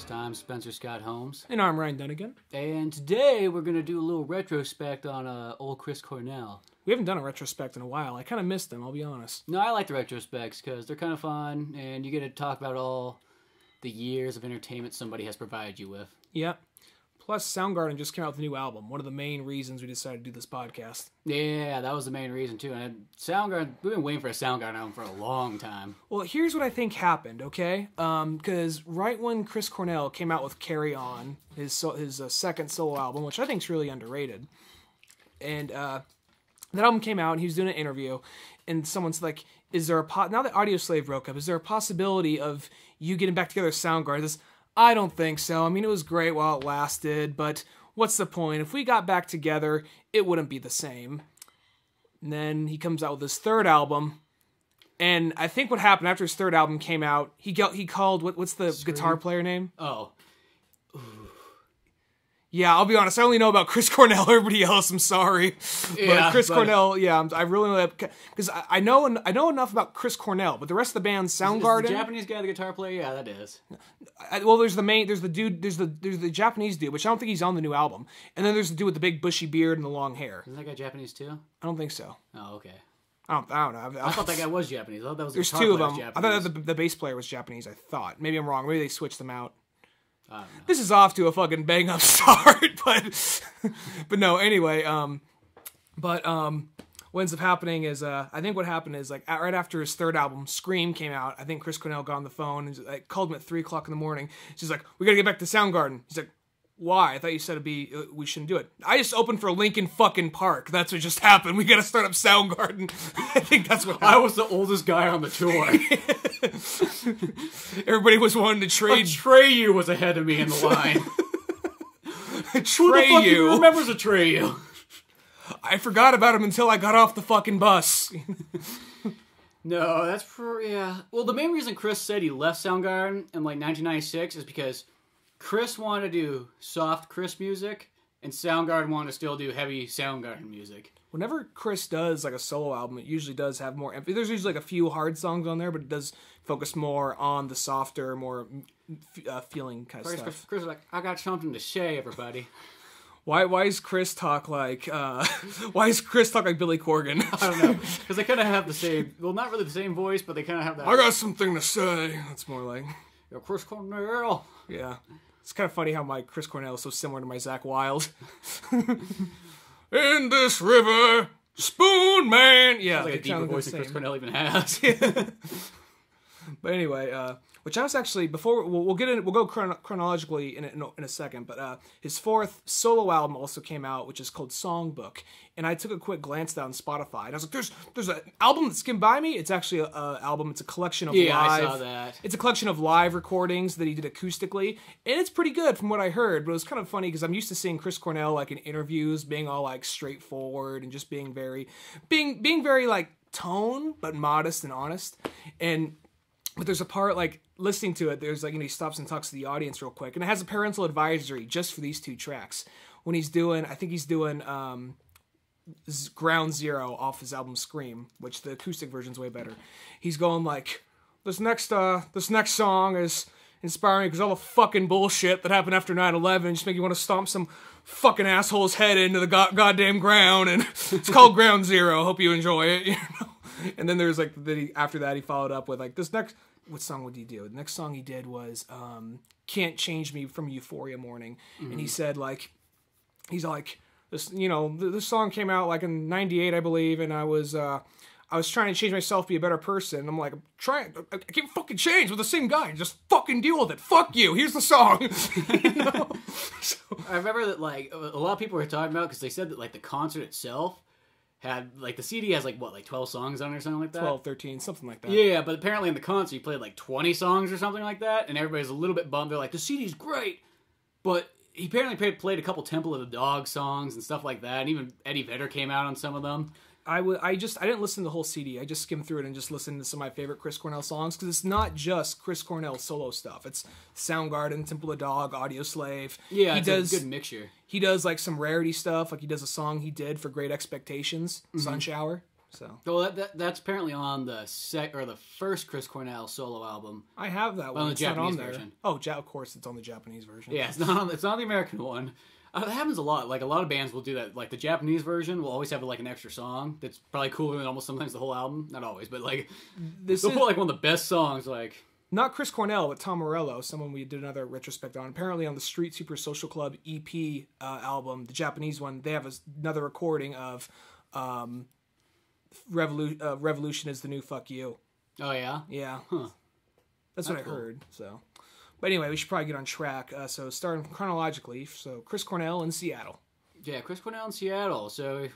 podcast. I'm Spencer Scott Holmes. And I'm Ryan Dunigan. And today we're going to do a little retrospect on old Chris Cornell. We haven't done a retrospect in a while. I kind of missed them, I'll be honest. No, I like the retrospects because they're kind of fun, and you get to talk about all the years of entertainment somebody has provided you with. Yep. Plus, Soundgarden just came out with a new album. One of the main reasons we decided to do this podcast. Yeah, that was the main reason, too. And Soundgarden, we've been waiting for a Soundgarden album for a long time. Well, here's what I think happened, okay? Because right when Chris Cornell came out with Carry On, his second solo album, which I think is really underrated, and that album came out, and he was doing an interview, and someone's like, is there now that Audioslave broke up, is there a possibility of you getting back together with Soundgarden? This, I don't think so. I mean, it was great while it lasted, but what's the point? If we got back together, it wouldn't be the same. And then he comes out with his third album, and I think what happened after his third album came out, he called, what's the guitar player name? Oh. Yeah, I'll be honest, I only know about Chris Cornell. Everybody else, I'm sorry. Yeah, but Chris Cornell, yeah, I really know that, because I know enough about Chris Cornell, but the rest of the band, Soundgarden... Is the Japanese guy the guitar player? Yeah, that is. Well, there's the Japanese dude, which I don't think he's on the new album. And then there's the dude with the big bushy beard and the long hair. Isn't that guy Japanese too? I don't think so. Oh, okay. I don't know. I thought that guy was Japanese. I thought that was the There's guitar two of player them. Japanese. I thought the bass player was Japanese, I thought. Maybe I'm wrong. Maybe they switched them out. I don't know. This is off to a fucking bang up start, but no, anyway, what ends up happening is, I think what happened is, like, right after his third album, Scream, came out, I think Chris Cornell got on the phone and called him at 3 o'clock in the morning. She's like, we gotta get back to Soundgarden. He's like, why? I thought you said we shouldn't do it. I just opened for Linkin fucking Park. That's what just happened. We gotta start up Soundgarden. I think that's what happened. I was the oldest guy on the tour. Everybody was wanting to trade. Atreyu was ahead of me in the line. Who the fuck Atreyu remembers Atreyu? I forgot about him until I got off the fucking bus. No, that's yeah. Well, the main reason Chris said he left Soundgarden in like 1996 is because Chris wanted to do soft Chris music, and Soundgarden wanted to still do heavy Soundgarden music. Whenever Chris does like a solo album, it usually does have more emphasis. There's usually like a few hard songs on there, but it does focus more on the softer, more feeling kind of stuff. Chris was like, I got something to say, everybody. Why is Chris talk like Billy Corgan? I don't know, because they kind of have the same, well, not really the same voice, but they kind of have that. I got something to say. That's more like, yo, Chris Cornell. Yeah, it's kind of funny how my Chris Cornell is so similar to my Zach Wilde. In this river, Spoon Man. Yeah, like a deeper voice than Chris Cornell even has. But anyway, which I was actually before we'll go chronologically in a second. But his fourth solo album also came out, which is called Songbook. And I took a quick glance down Spotify, and I was like, "There's an album that skimmed by me. It's actually an album. It's a collection of live. I saw that. It's a collection of live recordings that he did acoustically, and it's pretty good from what I heard. But it was kind of funny because I'm used to seeing Chris Cornell like in interviews, being all like straightforward and just being very like tone, but modest and honest. But there's a part, like, listening to it, there's, like, he stops and talks to the audience real quick. And it has a parental advisory just for these two tracks. When he's doing, I think he's doing Ground Zero off his album Scream, which the acoustic version's way better. He's going, like, this next song is inspiring because all the fucking bullshit that happened after 9/11 just make you want to stomp some fucking asshole's head into the goddamn ground. And it's called Ground Zero. Hope you enjoy it, you know? And then there's, like, after that he followed up with, like, this next... What song would he do? The next song he did was Can't Change Me from Euphoria Morning. Mm-hmm. And he said, like, he's like, this, you know, this song came out, like, in 98, I believe, and I was trying to change myself, be a better person. And I'm like, I can't fucking change with the same guy. Just fucking deal with it. Fuck you. Here's the song. You know? So, I remember that, like, a lot of people were talking about, because they said that, like, the concert itself had, like, the CD has, like, what, like 12 songs on it or something like that? 12, 13, something like that. Yeah, but apparently in the concert he played, like, 20 songs or something like that, and everybody's a little bit bummed. They're like, the CD's great, but he apparently played a couple Temple of the Dog songs and stuff like that, and even Eddie Vedder came out on some of them. I didn't listen to the whole CD. I just skimmed through it and just listened to some of my favorite Chris Cornell songs, because it's not just Chris Cornell solo stuff. It's Soundgarden, Temple of Dog, Audioslave. Yeah, it's a good mixture. He does like some rarity stuff, like he does a song he did for Great Expectations, Sun Shower. So. Well, that's apparently on the first Chris Cornell solo album. I have that one. On the it's Japanese not on version. There. Oh, of course, it's on the Japanese version. Yeah, it's not on the American one. That happens a lot. Like, a lot of bands will do that. Like, the Japanese version will always have, like, an extra song that's probably cooler than almost sometimes the whole album. Not always, but, like, they'll put, like, one of the best songs, like... Not Chris Cornell, but Tom Morello, someone we did another retrospect on. Apparently on the Street Super Social Club EP album, the Japanese one, they have another recording of Revolution is the New Fuck You. Oh, yeah? Yeah. Huh. That's what I heard, so... But anyway, we should probably get on track. So starting chronologically, so Chris Cornell in Seattle. Yeah, Chris Cornell in Seattle. So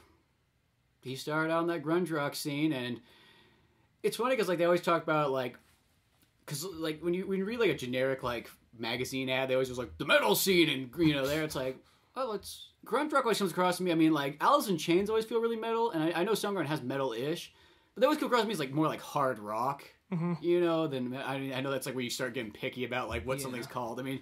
he started out in that grunge rock scene, and it's funny because like they always talk about like, because like when you read like a generic like magazine ad, they always just like the metal scene, and you know there it's like, oh, it's grunge rock always comes across to me. I mean like Alice in Chains always feel really metal, and I know Soundgarden has metal-ish, but they always come across to me as like more like hard rock. Mm-hmm. You know, then I know that's like where you start getting picky about like what something's called. I mean,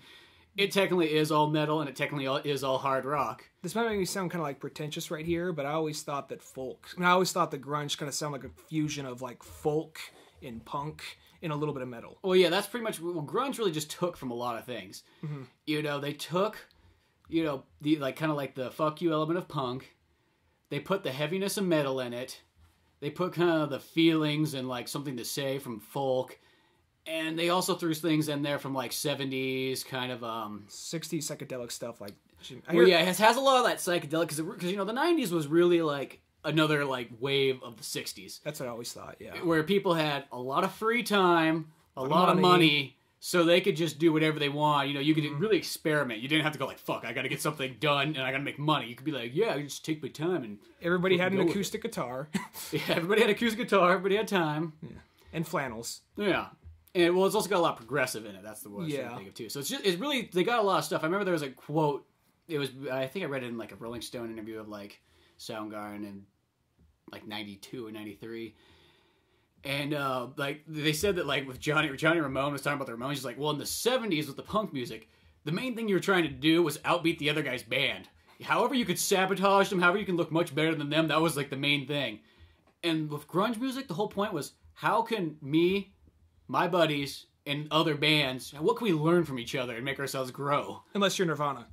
it technically is all metal and it technically is all hard rock. This might make me sound kind of like pretentious right here, but I always thought that I always thought that grunge kind of sounded like a fusion of like folk and punk and a little bit of metal. Well, yeah, that's pretty much what grunge really just took from a lot of things. Mm-hmm. You know, they took, you know, the like kind of like the fuck you element of punk. They put the heaviness of metal in it. They put kind of the feelings and, like, something to say from folk. And they also threw things in there from, like, 70s, kind of, 60s psychedelic stuff, like... Well, yeah, it has a lot of that psychedelic, because, you know, the 90s was really, like, another, like, wave of the 60s. That's what I always thought, yeah. Where people had a lot of free time, a lot of money, so they could just do whatever they want. You know, you could really experiment. You didn't have to go like, fuck, I gotta get something done, and I gotta make money. You could be like, yeah, I just take my time and... Everybody had an acoustic guitar. Yeah, everybody had an acoustic guitar, everybody had time. Yeah. And flannels. Yeah. And, well, it's also got a lot of progressive in it. That's the word I was trying to think of, too. So it's really... They got a lot of stuff. I remember there was a quote... It was... I think I read it in, like, a Rolling Stone interview of, like, Soundgarden in, like, 92 or 93. And, like, they said that, like, with Johnny Ramone was talking about the Ramones, he's like, well, in the 70s with the punk music, the main thing you were trying to do was outbeat the other guy's band. However you could sabotage them, however you can look much better than them, that was, like, the main thing. And with grunge music, the whole point was, how can me, my buddies, and other bands, what can we learn from each other and make ourselves grow? Unless you're Nirvana.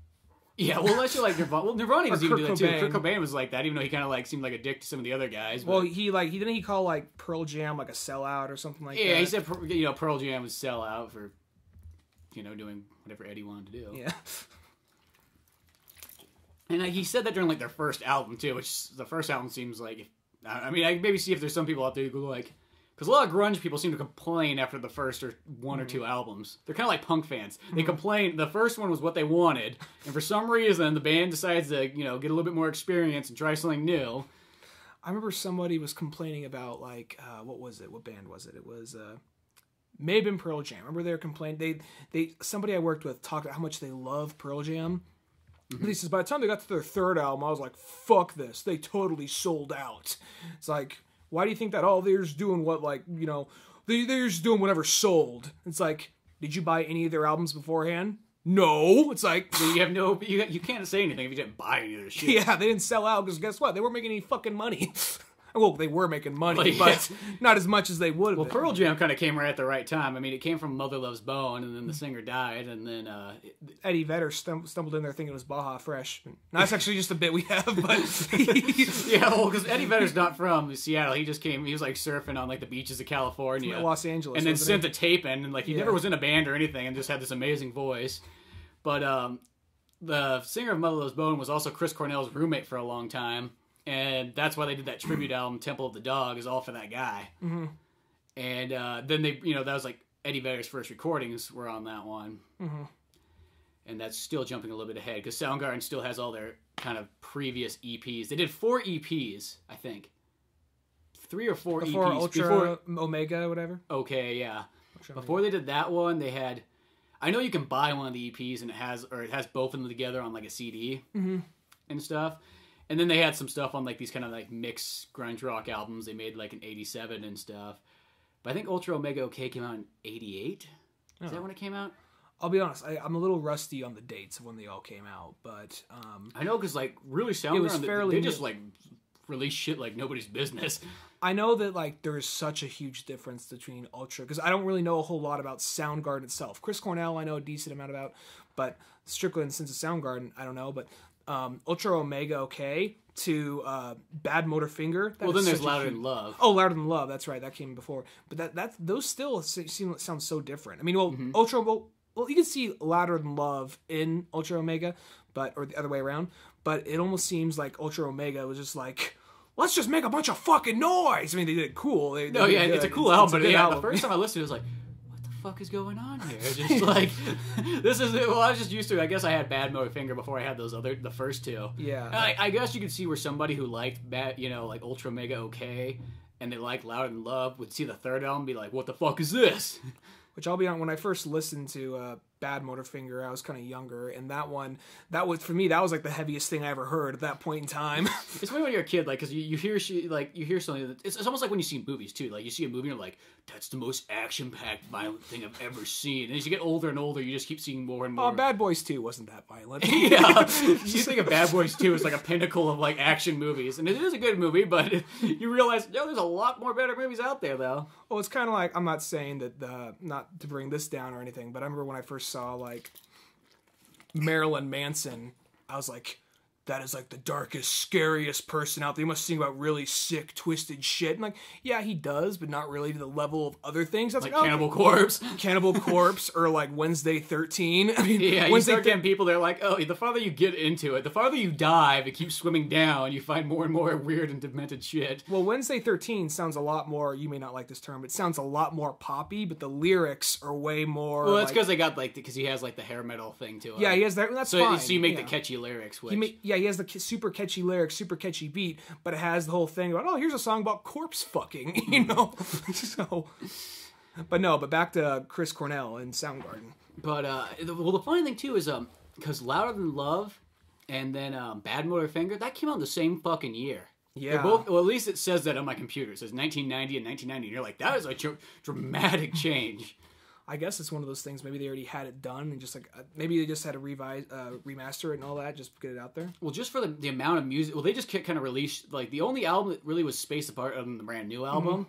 Yeah, well, unless you're like Nirvana. Well, Nirvana was even do that too. Kurt Cobain was like that, even though he kind of like seemed like a dick to some of the other guys. But... Well, didn't he call like Pearl Jam like a sellout or something like that? Yeah, he said Pearl Jam was sellout for doing whatever Eddie wanted to do. Yeah. And he said that during like their first album too, which the first album seems like. I mean, I can maybe see if there's some people out there who go like. Because a lot of grunge people seem to complain after the first or one or two albums. They're kind of like punk fans. They complain. The first one was what they wanted, and for some reason, the band decides to get a little bit more experience and try something new. I remember somebody was complaining about like what was it? What band was it? It was may have been Pearl Jam. Remember they were complaining. Somebody I worked with talked about how much they love Pearl Jam. Mm-hmm. He says by the time they got to their third album, I was like, "Fuck this! They totally sold out." It's like. Why do you think that? Oh, they're just doing what, like, they're just doing whatever sold. It's like, did you buy any of their albums beforehand? No. It's like... You can't say anything if you didn't buy any of their shit. Yeah, they didn't sell out because guess what? They weren't making any fucking money. Well, they were making money, but not as much as they would have. Well, Pearl Jam kind of came right at the right time. I mean, it came from Mother Loves Bone, and then the singer died, and then... Eddie Vedder stumbled in there thinking it was Baja Fresh. No, that's actually just a bit we have, but... Yeah, well, because Eddie Vedder's not from Seattle. He just came... He was, like, surfing on, like, the beaches of California. From Los Angeles, and then sent the tape in, and, like, he never was in a band or anything, and just had this amazing voice. But, the singer of Mother Loves Bone was also Chris Cornell's roommate for a long time. And that's why they did that tribute album, Temple of the Dog, is all for that guy. Mm-hmm. And then they, that was like Eddie Vedder's first recordings were on that one. Mm-hmm. And that's still jumping a little bit ahead because Soundgarden still has all their kind of previous EPs. They did 4 EPs, I think. 3 or 4 before EPs. Before Omega, whatever. Okay, yeah. Before they did that one, they had. I know you can buy one of the EPs and it has both of them together on like a CD and stuff. And then they had some stuff on like these kind of like mixed grunge rock albums they made like in '87 and stuff. But I think Ultra Omega OK came out in '88. Is that when it came out? I'll be honest, I'm a little rusty on the dates of when they all came out, but I know because like really Soundgarden, they just like release shit like nobody's business. I know that like there is such a huge difference between Ultra, because I don't really know a whole lot about Soundgarden itself. Chris Cornell I know a decent amount about, but strictly in the sense of Soundgarden I don't know. But Ultra Omega OK to Bad Motor Finger. Well, then there's Louder Than Love. Oh, Louder Than Love. That's right. That came before. But those still sound so different. I mean, well, Ultra. Well, you can see Louder Than Love in Ultra Omega, or the other way around. But it almost seems like Ultra Omega was just like, let's just make a bunch of fucking noise. I mean, they did it cool. It's a cool album. But yeah, the first time I listened, it was like, what the fuck is going on here? Just like, this is, well, I was just used to it. I guess I had Bad Motor Finger before I had the first two. Yeah. I guess you could see where somebody who liked like Ultra Mega OK, and they liked Louder Than Love, would see the third album and be like, what the fuck is this? Which I'll be honest, when I first listened to Bad Motor Finger, I was kind of younger, and that was like the heaviest thing I ever heard at that point in time. It's funny when you're a kid, like, because you hear something that, it's almost like when you see movies too. Like, you see a movie and you're like, that's the most action-packed, violent thing I've ever seen. And as you get older and older, you just keep seeing more and more. Oh, Bad Boys 2 wasn't that violent. Yeah, you think of Bad Boys 2 as like a pinnacle of like action movies, and it is a good movie, but you realize, there's a lot more better movies out there though. Well, it's kind of like, I'm not saying that not to bring this down or anything, but I remember when I first saw like Marilyn Manson, I was like, that is like the darkest, scariest person out there. He must sing about really sick, twisted shit. And like, yeah, he does, but not really to the level of other things. That's like Cannibal Corpse. Cannibal Corpse, or like Wednesday 13. I mean, yeah, you start getting people, they're like, oh, the farther you get into it, the farther you dive, it keeps swimming down, you find more and more weird and demented shit. Well, Wednesday 13 sounds a lot more, you may not like this term, it sounds a lot more poppy, but the lyrics are way more... Well, that's because they got like, because he has like the hair metal thing to him. Yeah, he has that, that's fine. So you make the catchy lyrics, which... He has the super catchy lyrics, super catchy beat, but it has the whole thing about, oh, here's a song about corpse fucking, you know? So, but back to Chris Cornell and Soundgarden. But, the funny thing too is, because Louder Than Love and then Bad Motor Finger, that came out the same fucking year. Yeah. They're both, well, at least it says that on my computer. It says 1990 and 1990, and you're like, that is a dramatic change. I guess it's one of those things. Maybe they already had it done, and just like maybe they just had to remaster it and all that, just get it out there. Well, just for the amount of music. Well, they just kind of released like the only album that really was spaced apart other than the brand new album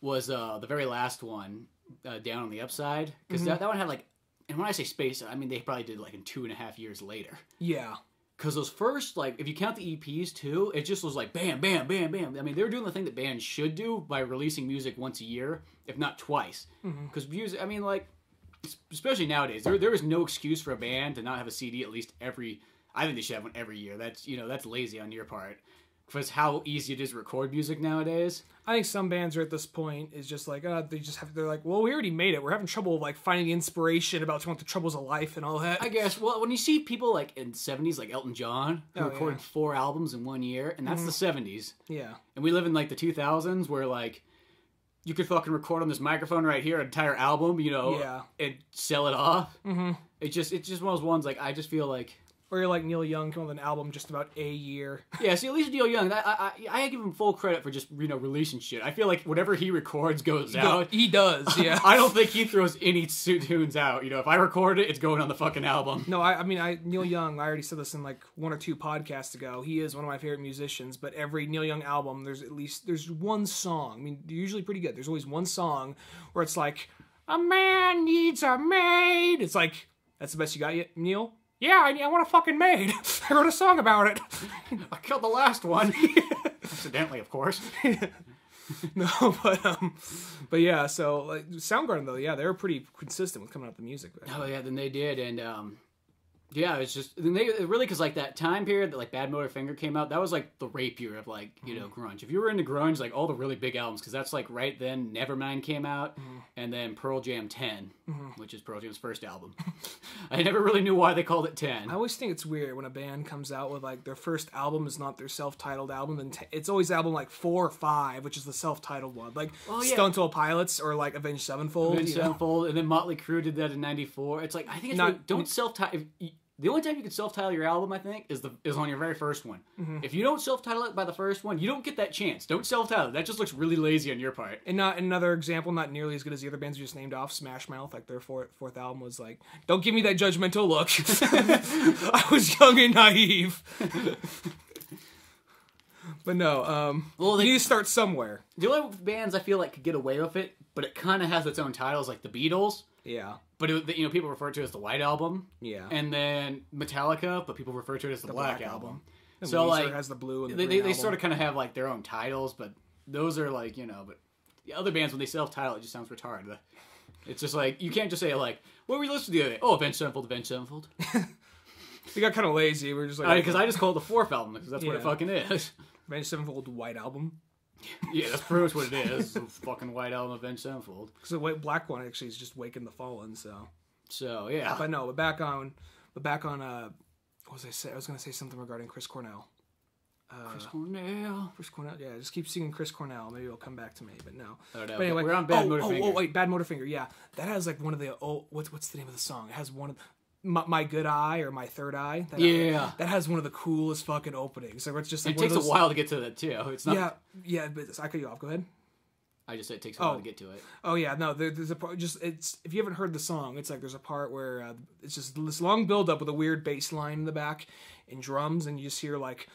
was the very last one, Down on the Upside, because that one had like, and when I say spaced, I mean they probably did like in 2.5 years later. Yeah. Because those first, like, if you count the EPs too, it just was like bam, bam, bam, bam. I mean, they were doing the thing that bands should do by releasing music once a year, if not twice. Because music, I mean, like, especially nowadays, there is no excuse for a band to not have a CD at least every. I think they should have one every year. That's that's lazy on your part. Because how easy it is to record music nowadays. I think some bands are at this point is just like, they're like, well, we already made it. We're having trouble like finding the inspiration about the troubles of life and all that. I guess. Well, when you see people like in the 70s, like Elton John, who recorded 4 albums in 1 year, and that's the 70s. Yeah. And we live in like the 2000s where like you could fucking record on this microphone right here an entire album, and sell it off. It's just one of those ones like I just feel like. Or you're like Neil Young, come with an album just about a year. Yeah, see, at least Neil Young, I give him full credit for just, releasing shit. I feel like whatever he records goes out. He does, yeah. I don't think he throws any tunes out. If I record it, it's going on the fucking album. No, Neil Young, I already said this in like 1 or 2 podcasts ago. He is one of my favorite musicians, but every Neil Young album, there's one song. I mean, they're usually pretty good. There's always one song where it's like, a man needs a maid. It's like, that's the best you got yet, Neil? Yeah, I want a fucking maid. I wrote a song about it. I killed the last one. Accidentally, of course. No, but yeah, so like, Soundgarden, though, yeah, they were pretty consistent with coming out with the music. Oh, yeah, then they did, and yeah, it's just, then they really, because like that time period that like Bad Motor Finger came out, that was like the rapier of like, grunge. If you were into grunge, like all the really big albums, because that's like right then Nevermind came out, and then Pearl Jam 10, which is Pearl Jam's first album. I never really knew why they called it 10. I always think it's weird when a band comes out with like their first album is not their self-titled album, and it's always album like 4 or 5, which is the self-titled one, like Stone Temple Pilots or like Avenged Sevenfold. And then Motley Crue did that in '94. It's like, I think it's not, don't self-title. The only time you can self-title your album, I think, is on your very first one. If you don't self-title it by the first one, you don't get that chance. Don't self-title it. That just looks really lazy on your part. And not another example, not nearly as good as the other bands we just named off, Smash Mouth, like their fourth album was like, don't give me that judgmental look. I was young and naive. But no, Well, you need to start somewhere. The only bands I feel like could get away with it, but it kind of has its own titles, like the Beatles. Yeah. But people refer to it as the White Album. Yeah. And then Metallica, but people refer to it as the Black Album. And So Weezer like has the blue and the they sort of kind of have like their own titles, but those are like but the other bands when they self-title it just sounds retarded. It's just like you can't just say like what were you listening to the other day? Oh, Avenged Sevenfold. We got kind of lazy. We're just like because I just call it the fourth album because that's what it fucking is. Avenged Sevenfold White Album. Yeah, that's pretty much what it is. It's a fucking White Album, Avenged Sevenfold. Because the black one actually is just Waking the Fallen. So yeah. But no, but back on. What was I say? I was going to say something regarding Chris Cornell. Chris Cornell. Yeah, just keep singing Chris Cornell. Maybe it'll come back to me, but no. Oh, no. But anyway, we're on Bad Motorfinger. Oh, wait, Bad Motorfinger. Yeah, that has like one of the. What's the name of the song? It has one of my good eye or my third eye. That has one of the coolest fucking openings. So it's just like it takes a while to get to that too. It's not. Yeah, but I cut you off. Go ahead. I just said it takes a while to get to it. Oh yeah, no. There's a part. It's if you haven't heard the song, it's like there's a part where it's just this long build up with a weird bass line in the back and drums, and you just hear like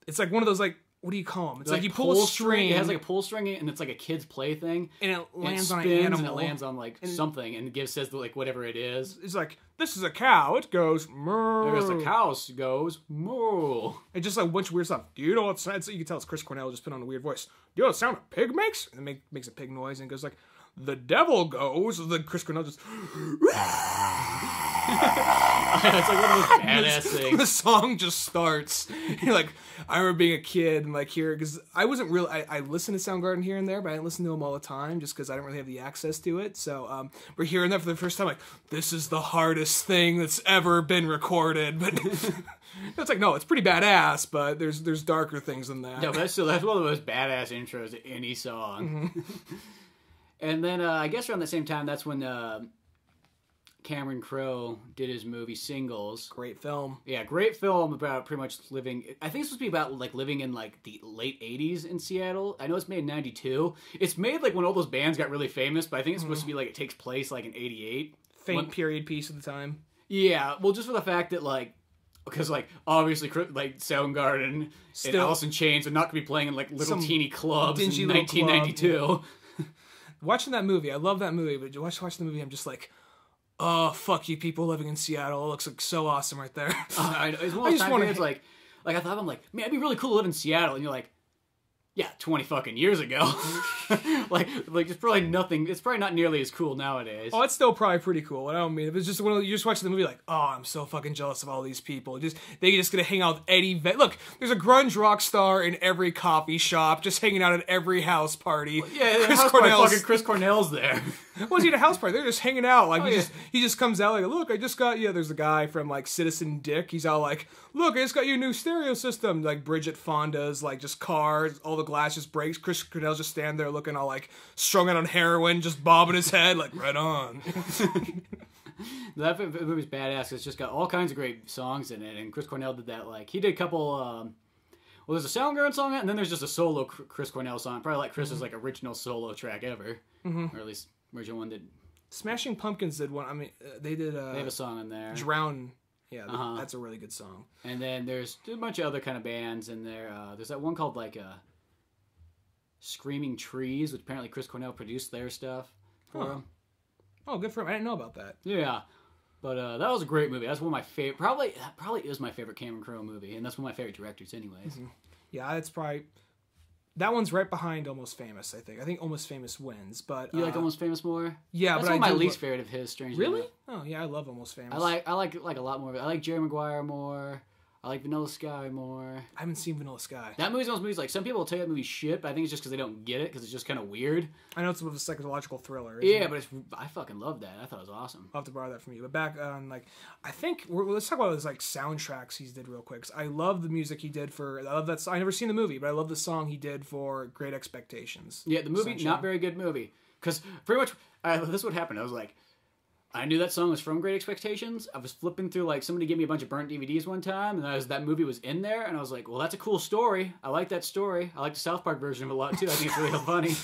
it's like one of those like. What do you call them? It's like you pull a string. It has like a pull string, and it's like a kid's play thing. And it lands on an animal. animal. And it lands on like something, and says like whatever it is. It's like, this is a cow. It goes moo. There's a cow goes moo. It's just like a bunch of weird stuff. Do you know what sound? You can tell it's Chris Cornell just put on a weird voice. Do you know what sound a pig makes? And it makes a pig noise, and it goes like, the devil goes. And then Chris Cornell just. It's like one of those badass things. The song just starts. You're like, I remember being a kid and like here because I wasn't really. I listened to Soundgarden here and there, but I didn't listen to them all the time just because I didn't really have the access to it. So we're hearing that for the first time. Like, this is the hardest thing that's ever been recorded. But it's like, no, it's pretty badass. But there's darker things than that. Yeah, that's one of the most badass intros to any song. Mm-hmm. And then I guess around the same time, that's when Cameron Crowe did his movie Singles. Great film. Yeah, great film about pretty much living. I think it's supposed to be about like living in like the late 80s in Seattle. I know it's made in 92. It's made like when all those bands got really famous, but I think it's supposed to be like it takes place like in 88. Faint period piece of the time. Yeah, well, just for the fact that like, because like obviously like Soundgarden and Alice in Chains are not going to be playing in like little teeny clubs in 1992. Club, yeah. Watching that movie, I love that movie, but watching the movie, I'm just like, oh, fuck you people living in Seattle. It looks like so awesome right there. I know. It's one of those times it's like I thought, I'm like, man, it'd be really cool to live in Seattle. And you're like, yeah, 20 fucking years ago. like it's probably nothing. It's probably not nearly as cool nowadays. Oh, it's still probably pretty cool. I don't mean if it's just one of you just watching the movie like, oh, I'm so fucking jealous of all these people. They just gonna hang out with Eddie. Look, there's a grunge rock star in every coffee shop, just hanging out at every house party. Well, yeah, Chris Cornell's there. Was he at a house party? They're just hanging out. Like he just comes out like, look, I just got There's a guy from like Citizen Dick. He's all like, look, I just got you a new stereo system. Like Bridget Fonda's like just cars, all the glass just breaks. Chris Cornell's just standing there looking all like strung out on heroin, just bobbing his head like right on. That movie's badass. It's just got all kinds of great songs in it, and Chris Cornell did that. Like he did a couple. Well, there's a Soundgarden song, and then there's just a solo Chris Cornell song. Probably like Chris's like original solo track ever, or at least original one that. Smashing Pumpkins did one. I mean, they did. They have a song in there. Drown. Yeah, that's a really good song. And then there's a bunch of other kind of bands in there. There's that one called like Screaming Trees, which apparently Chris Cornell produced their stuff for him. Oh, good for him. I didn't know about that. Yeah. But that was a great movie. That's one of my favorite. Probably is my favorite Cameron Crowe movie, and that's one of my favorite directors, anyways. Mm-hmm. Yeah, it's probably that one's right behind Almost Famous. I think Almost Famous wins, but you like Almost Famous more? Yeah, that's but one of my least favorite of his. Strangely, really? Oh yeah, I love Almost Famous. I like a lot more. I like Jerry Maguire more. I like Vanilla Sky more. I haven't seen Vanilla Sky. That movie's one of those movies, like, some people will tell you that movie's shit, but I think it's just because they don't get it, because it's just kind of weird. I know it's a psychological thriller, yeah, but I fucking love that. I thought it was awesome. I'll have to borrow that from you. But back on, like, I think, let's talk about his, like, soundtracks he did real quick. I love the music he did for, I love that, I've never seen the movie, but I love the song he did for Great Expectations. Yeah, the movie, not very good movie. Because pretty much, this is what happened. I was like, I knew that song was from Great Expectations. I was flipping through, like, somebody gave me a bunch of burnt DVDs one time, and that movie was in there, and I was like, well, that's a cool story. I like that story. I like the South Park version of it a lot, too. I think it's really funny.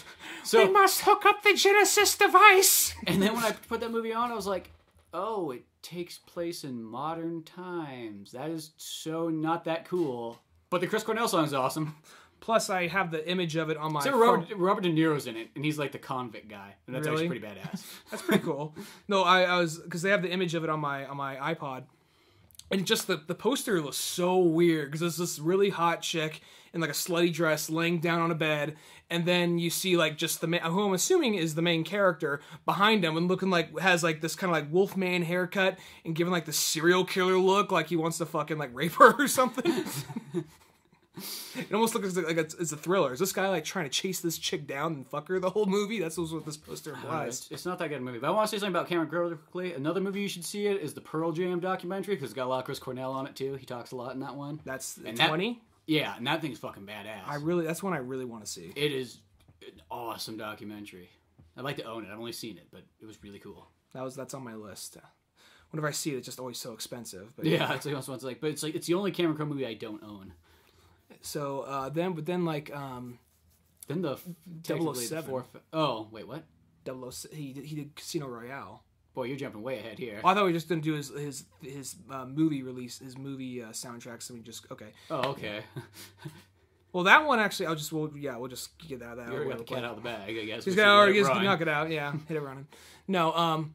So we must hook up the Genesis device! And then when I put that movie on, I was like, oh, it takes place in modern times. That is so not that cool. But the Chris Cornell song is awesome. Plus, I have the image of it on my... So Robert De Niro's in it, and he's like the convict guy. And that's Really? actually pretty badass. That's pretty cool. No, I was... Because they have the image of it on my iPod. And just the poster looks so weird, because it's this really hot chick in like a slutty dress laying down on a bed, and then you see like just the man, who I'm assuming is the main character, behind him and looking like, has like this kind of like Wolfman haircut and giving like the serial killer look, like he wants to fucking like rape her or something. It almost looks like it's a thriller. Is this guy like trying to chase this chick down and fuck her the whole movie? That's what this poster implies. It's not that good a movie. But I want to say something about Cameron Crowe really quickly. Another movie you should see it is the Pearl Jam documentary, because it's got a lot of Chris Cornell on it too. He talks a lot in that one. That's and 20? Yeah, and that thing's fucking badass. That's one I really want to see. It is an awesome documentary. I'd like to own it. I've only seen it, but it was really cool. That's on my list. Whenever I see it, it's just always so expensive. But yeah, it's like almost like, but it's the only Cameron Crowe movie I don't own. So then the 007. Oh wait, what? 007. He did Casino Royale. Boy, you're jumping way ahead here. Oh, I thought we were just gonna do his movie release, his movie soundtrack. So we just okay. Oh, okay. Well, that one actually, we'll just get that out. You already got the cat out of the bag, I guess. He's got to knock it out. Yeah, hit it running. No,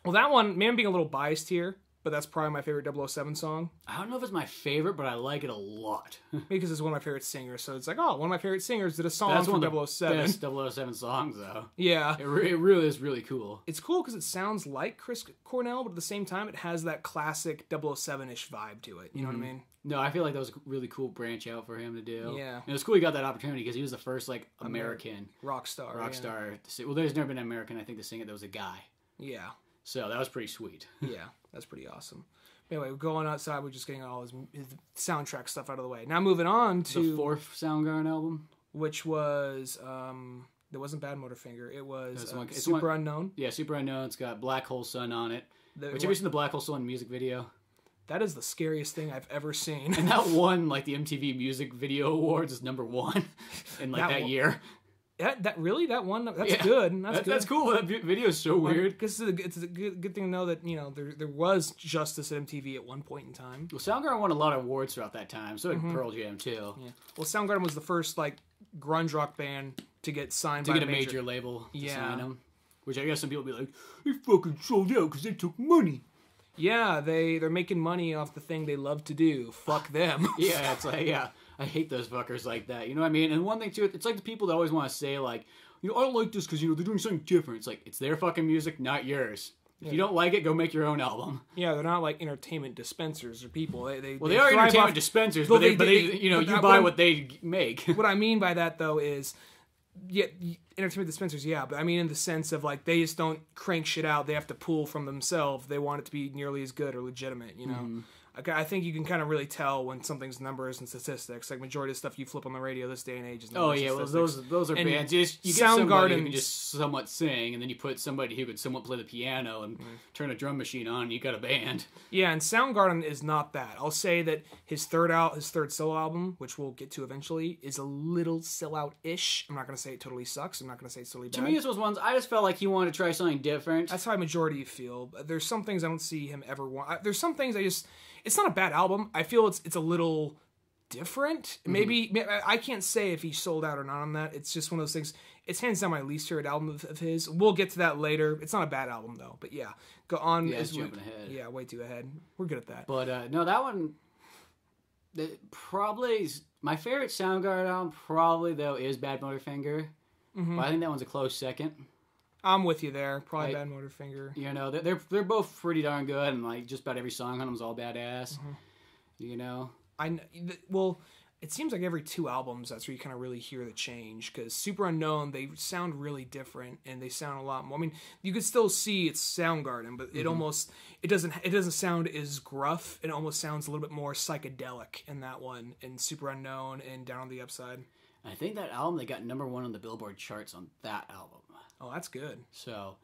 well, that one, man, being a little biased here, but that's probably my favorite 007 song. I don't know if it's my favorite, but I like it a lot. Because it's one of my favorite singers, so it's like, oh, one of my favorite singers did a song that's from one of 007. The best 007 songs, though. Yeah. It really is really cool. It's cool because it sounds like Chris Cornell, but at the same time, it has that classic 007-ish vibe to it. You know what I mean? No, I feel like that was a really cool branch out for him to do. Yeah. And it was cool he got that opportunity, because he was the first, like, American rock star to sing. Well, there's never been an American, I think, to sing it that was a guy. Yeah. So that was pretty sweet. Yeah, that's pretty awesome. Anyway, going outside, we're just getting all his soundtrack stuff out of the way. Now moving on to the fourth Soundgarden album, which was it wasn't Bad Motorfinger. It was Superunknown. Yeah, Superunknown. It's got Black Hole Sun on it. Have you seen the Black Hole Sun music video? That is the scariest thing I've ever seen. And that won like the MTV Music Video Awards as #1 in like that year. That one that's good. That's cool. That video is so weird. Because it's a good thing to know that there was justice at MTV at one point in time. Well, Soundgarden won a lot of awards throughout that time. So did Pearl Jam too. Yeah. Well, Soundgarden was the first like grunge rock band to get signed by a major label to sign them. Which I guess some people be like, they fucking sold out because they took money. Yeah, they're making money off the thing they love to do. Fuck them. Yeah, it's like I hate those fuckers like that. You know what I mean? And one thing too, it's like the people that always want to say like, I don't like this because they're doing something different. It's like, it's their fucking music, not yours. If you don't like it, go make your own album. Yeah, they're not like entertainment dispensers or people. They are entertainment dispensers, but they you buy what they make. What I mean by that though is, entertainment dispensers, but I mean in the sense of like they just don't crank shit out. They have to pull from themselves. They want it to be nearly as good or legitimate, you know. Mm-hmm. I think you can kind of really tell when something's numbers and statistics. Like majority of stuff you flip on the radio this day and age is numbers. Oh yeah, well those are bands. You get somebody who can just somewhat sing, and then you put somebody who could somewhat play the piano and turn a drum machine on, and you got a band. Yeah, and Soundgarden is not that. I'll say that his third solo album, which we'll get to eventually, is a little sellout-ish. I'm not going to say it totally sucks. I'm not going to say it's totally bad. To me, this was ones I just felt like he wanted to try something different. That's how a majority feel. There's some things I don't see him ever want. There's some things it's not a bad album. I feel it's a little different. Maybe I can't say if he sold out or not on that. It's just one of those things. It's hands down my least favorite album of his. We'll get to that later. It's not a bad album though. But yeah, go on. Yeah, it's jumping ahead. Yeah, way too ahead. We're good at that. But no, that one. Probably my favorite Soundgarden album. Probably though is Bad Motorfinger. Mm-hmm. But I think that one's a close second. I'm with you there. Probably Bad Motorfinger. You know, they're both pretty darn good, and like just about every song on them's all badass. Mm-hmm. You know, well, it seems like every 2 albums that's where you kind of really hear the change. Because Superunknown, they sound really different, and they sound a lot more. I mean, you could still see it's Soundgarden, but it doesn't sound as gruff. It almost sounds a little bit more psychedelic in that one, in Superunknown and Down on the Upside. I think that album they got #1 on the Billboard charts on that album. Oh, that's good. So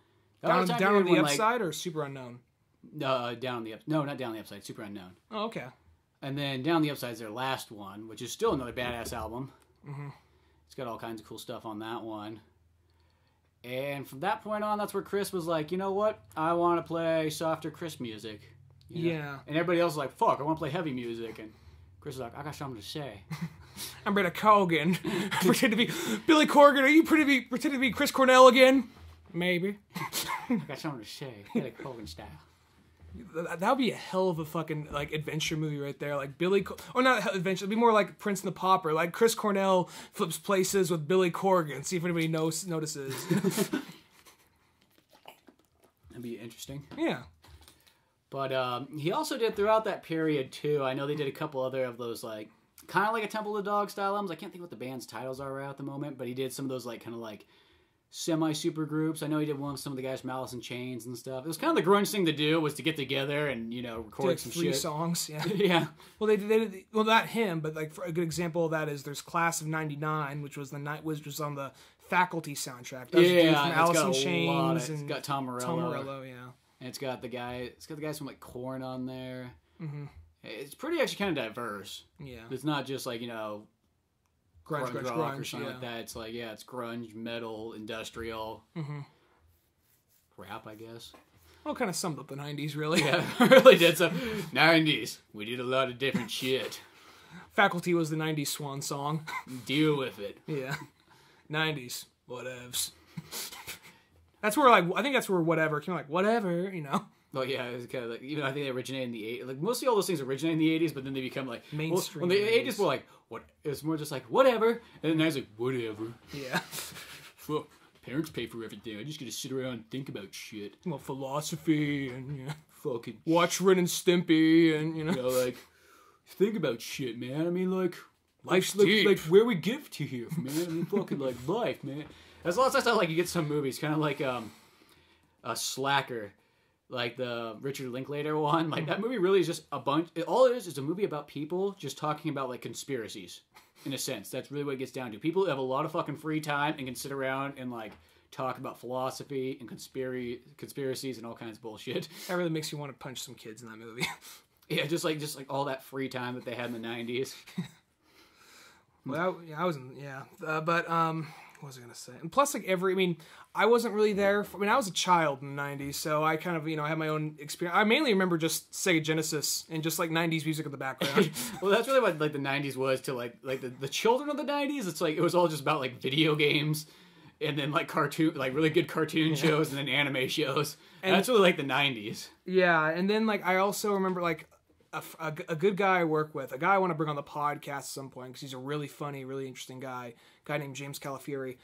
down on the Upside or Superunknown? No, Down on the Upside. No, not Down on the Upside. Superunknown. Oh, okay. And then Down on the Upside is their last one, which is still another badass album. Mm-hmm. It's got all kinds of cool stuff on that one. And from that point on, that's where Chris was like, you know what? I want to play softer Chris music. You know? Yeah. And everybody else was like, fuck, I want to play heavy music. And Chris is like, I got something to say. I'm Brenda Corgan. Pretend to be Billy Corgan. Are you pretending to be Chris Cornell again? Maybe. I got something to say. Billy Corgan style. That would be a hell of a fucking like adventure movie right there. Like or not adventure. It'd be more like Prince and the Pauper. Like Chris Cornell flips places with Billy Corgan. See if anybody notices. That'd be interesting. Yeah. But he also did throughout that period too. I know they did a couple other of those like kind of like a Temple of the Dog style albums. I can't think what the band's titles are right at the moment, but he did some of those like kind of like semi-super groups. I know he did one with some of the guys from Alice in Chains and stuff. It was kind of the grunge thing to do, was to get together and, you know, record some 3 shit. songs, yeah. Yeah. Well, they did, well, not him, but like for a good example of that is there's Class of '99, which was which was on the Faculty soundtrack. That was Yeah, from Alice in Chains. It's got Tom Morello. Tom Morello, yeah. And it's got the guys from like Korn on there. Mm-hmm. It's pretty actually kind of diverse. Yeah. It's not just like, you know, grunge rock or something yeah. like that. It's like, yeah, it's grunge, metal, industrial, rap, I guess. Well, kind of summed up the 90s, really. Yeah, really did. So, 90s, we did a lot of different shit. Faculty was the 90s swan song. Deal with it. Yeah. 90s, whatevs. That's where, like, I think that's where whatever came, like, whatever, you know? Well, yeah, it's kind of like, you know, I think they originated in the 80s. Like, mostly all those things originate in the 80s, but then they become, like, mainstream. Well, the 80s were like, what? It's more just like, whatever. And then now it's like, whatever. Yeah. Well, parents pay for everything. I just gotta sit around and think about shit. Well, philosophy and, yeah. Fucking. Watch Ren and Stimpy and, you know. Like, think about shit, man. I mean, like, life's like, deep. like, where we give to here, man. I mean, fucking, like, life, man. There's lots of stuff, like, you get some movies, kind of like, a Slacker. Like the Richard Linklater one, like that movie really is just a bunch. All it is a movie about people just talking about like conspiracies, in a sense. That's really what it gets down to. People have a lot of fucking free time and can sit around and like talk about philosophy and conspiracies and all kinds of bullshit. That really makes you want to punch some kids in that movie. Yeah, just like all that free time that they had in the 90s. Well, I wasn't. Yeah, but what was I gonna say? And plus, like I wasn't really there. I was a child in the 90s, so I kind of, I had my own experience. I mainly remember just Sega Genesis and just like 90s music in the background. Well, that's really what like the 90s was to like the children of the 90s. It's like it was all just about like video games and then like really good cartoon shows and then anime shows. And that's really like the 90s. Yeah, and then like I also remember like a good guy I work with, a guy I want to bring on the podcast at some point because he's a really funny, really interesting guy named James Calafieri.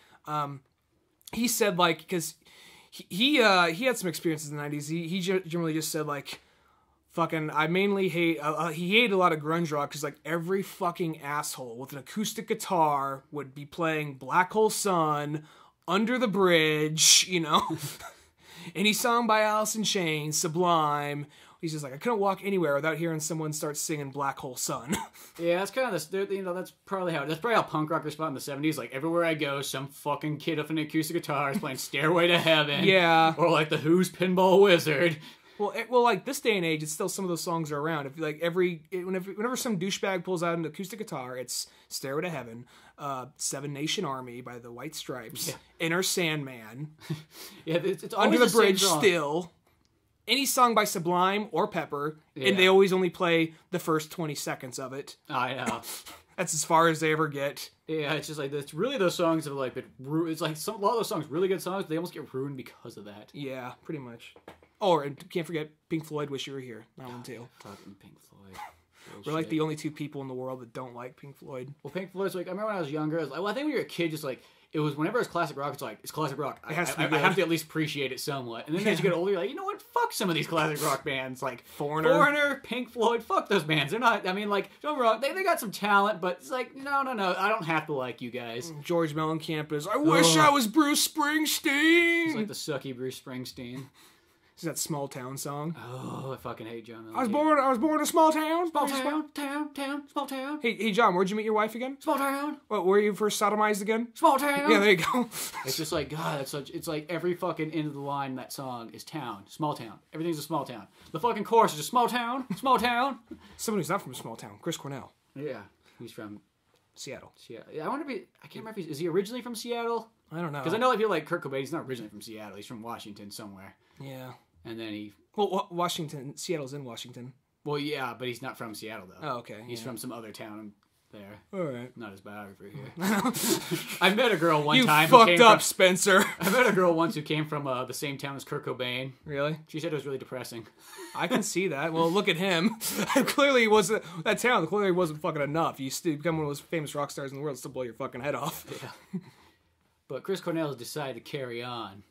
He said like, because he had some experiences in the 90s. He generally just said like, fucking, I mainly hate, he hated a lot of grunge rock because like every fucking asshole with an acoustic guitar would be playing Black Hole Sun, Under the Bridge, any song by Alice in Chains, Sublime. He's just like, I couldn't walk anywhere without hearing someone start singing Black Hole Sun. Yeah, that's kind of that's probably how punk rockers felt in the 70s. Like everywhere I go, some fucking kid with an acoustic guitar is playing Stairway to Heaven. Yeah. Or like the Who's Pinball Wizard. Well, like this day and age, it's still some of those songs are around. If like whenever some douchebag pulls out an acoustic guitar, it's Stairway to Heaven, Seven Nation Army by the White Stripes, Inner Sandman, yeah, it's Under the Bridge still. Any song by Sublime or Pepper, and they always only play the first 20 seconds of it. I know. That's as far as they ever get. Yeah, it's just like, it's really those songs that have like been it's like a lot of those songs, really good songs, they almost get ruined because of that. Yeah, pretty much. Oh, and can't forget Pink Floyd, Wish You Were Here. That one too. Talking Pink Floyd. We're like the only two people in the world that don't like Pink Floyd. Well, Pink Floyd's like, I remember when I was younger, I think when you were a kid, just like, it was whenever it's classic rock, it's like, it's classic rock. I have to at least appreciate it somewhat. And then as you get older, you're like, you know what? Fuck some of these classic rock bands. Like, Foreigner, Pink Floyd, fuck those bands. They're not, I mean, like, don't get me wrong, they got some talent, but it's like, no, I don't have to like you guys. George Mellencamp is, I wish I was Bruce Springsteen. It's like the sucky Bruce Springsteen. Is that Small Town song? Oh, I fucking hate John Mellencamp. I was born in a small town. Small town. Hey, John, where'd you meet your wife again? Small town. What, were you first sodomized again? Small town. Yeah, there you go. It's just like, God, it's like every fucking end of the line in that song is town. Small town. Everything's a small town. The fucking chorus is just small town. Someone who's not from a small town. Chris Cornell. Yeah. He's from Seattle. I wonder if I can't remember is he originally from Seattle? I don't know. Because I know I feel like Kurt Cobain, he's not originally from Seattle. He's from Washington somewhere. Yeah. And then he... Well, Washington, Seattle's in Washington. Well, yeah, but he's not from Seattle, though. Oh, okay. He's from some other town there. All right. Not his biographer here. I met a girl one time. You fucked up, Spencer. I met a girl once who came from the same town as Kurt Cobain. Really? She said it was really depressing. I can see that. Well, look at him. Clearly, he wasn't that town. Clearly, wasn't fucking enough. You still become one of those famous rock stars in the world, still blow your fucking head off. Yeah. But Chris Cornell has decided to carry on.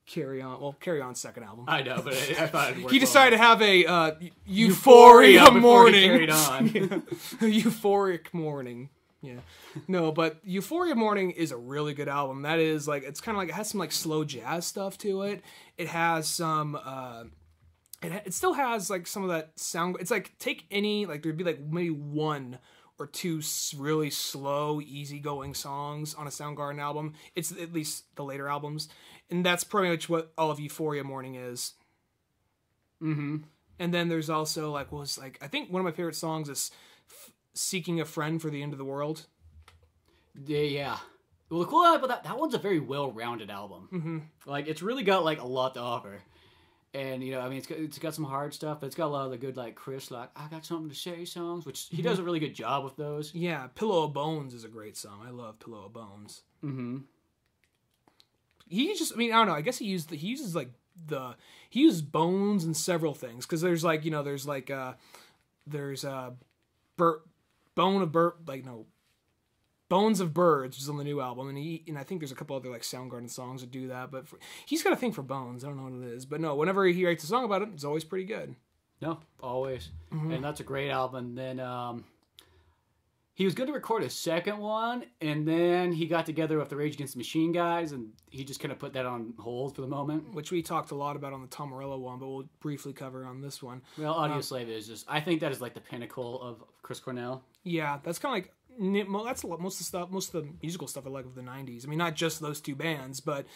Carry on. Well, Carry On's second album. I know, but I thought it'd work. He decided to have a euphoria morning. He carried on. A euphoric morning. Yeah. No, but Euphoria Morning is a really good album. That is like, it's kind of like, it has some like slow jazz stuff to it. It has some, it still has like some of that sound. It's like, take any, like there'd be like maybe one or two really slow, easygoing songs on a Soundgarden album. It's at least the later albums. And that's pretty much what all of Euphoria Morning is. Mm-hmm. And then there's also like, I think one of my favorite songs is Seeking a Friend for the End of the World. Yeah. Well, the cool thing about that one's a very well-rounded album. Mm-hmm. Like, it's really got, like, a lot to offer. And, you know, I mean, it's got some hard stuff, but it's got a lot of the good, like, Chris, like, I got something to say songs, which he does a really good job with those. Yeah, Pillow of Bones is a great song. I love Pillow of Bones. Mm-hmm. He just, I mean, I don't know, I guess he uses bones in several things, because there's, like, you know, there's Bones of Birds, which is on the new album, and I think there's a couple other like Soundgarden songs that do that, but he's got a thing for bones. I don't know what it is, but no, whenever he writes a song about it, it's always pretty good. No, always. Mm-hmm. And that's a great album. Then he was going to record a second one, and then he got together with the Rage Against the Machine guys, and he just kind of put that on hold for the moment. Which we talked a lot about on the Tom Morello one, but we'll briefly cover on this one. Well, Audioslave is just, I think that is like the pinnacle of Chris Cornell. Yeah, that's kind of like, that's most of the musical stuff I like of the 90s. I mean, not just those two bands, but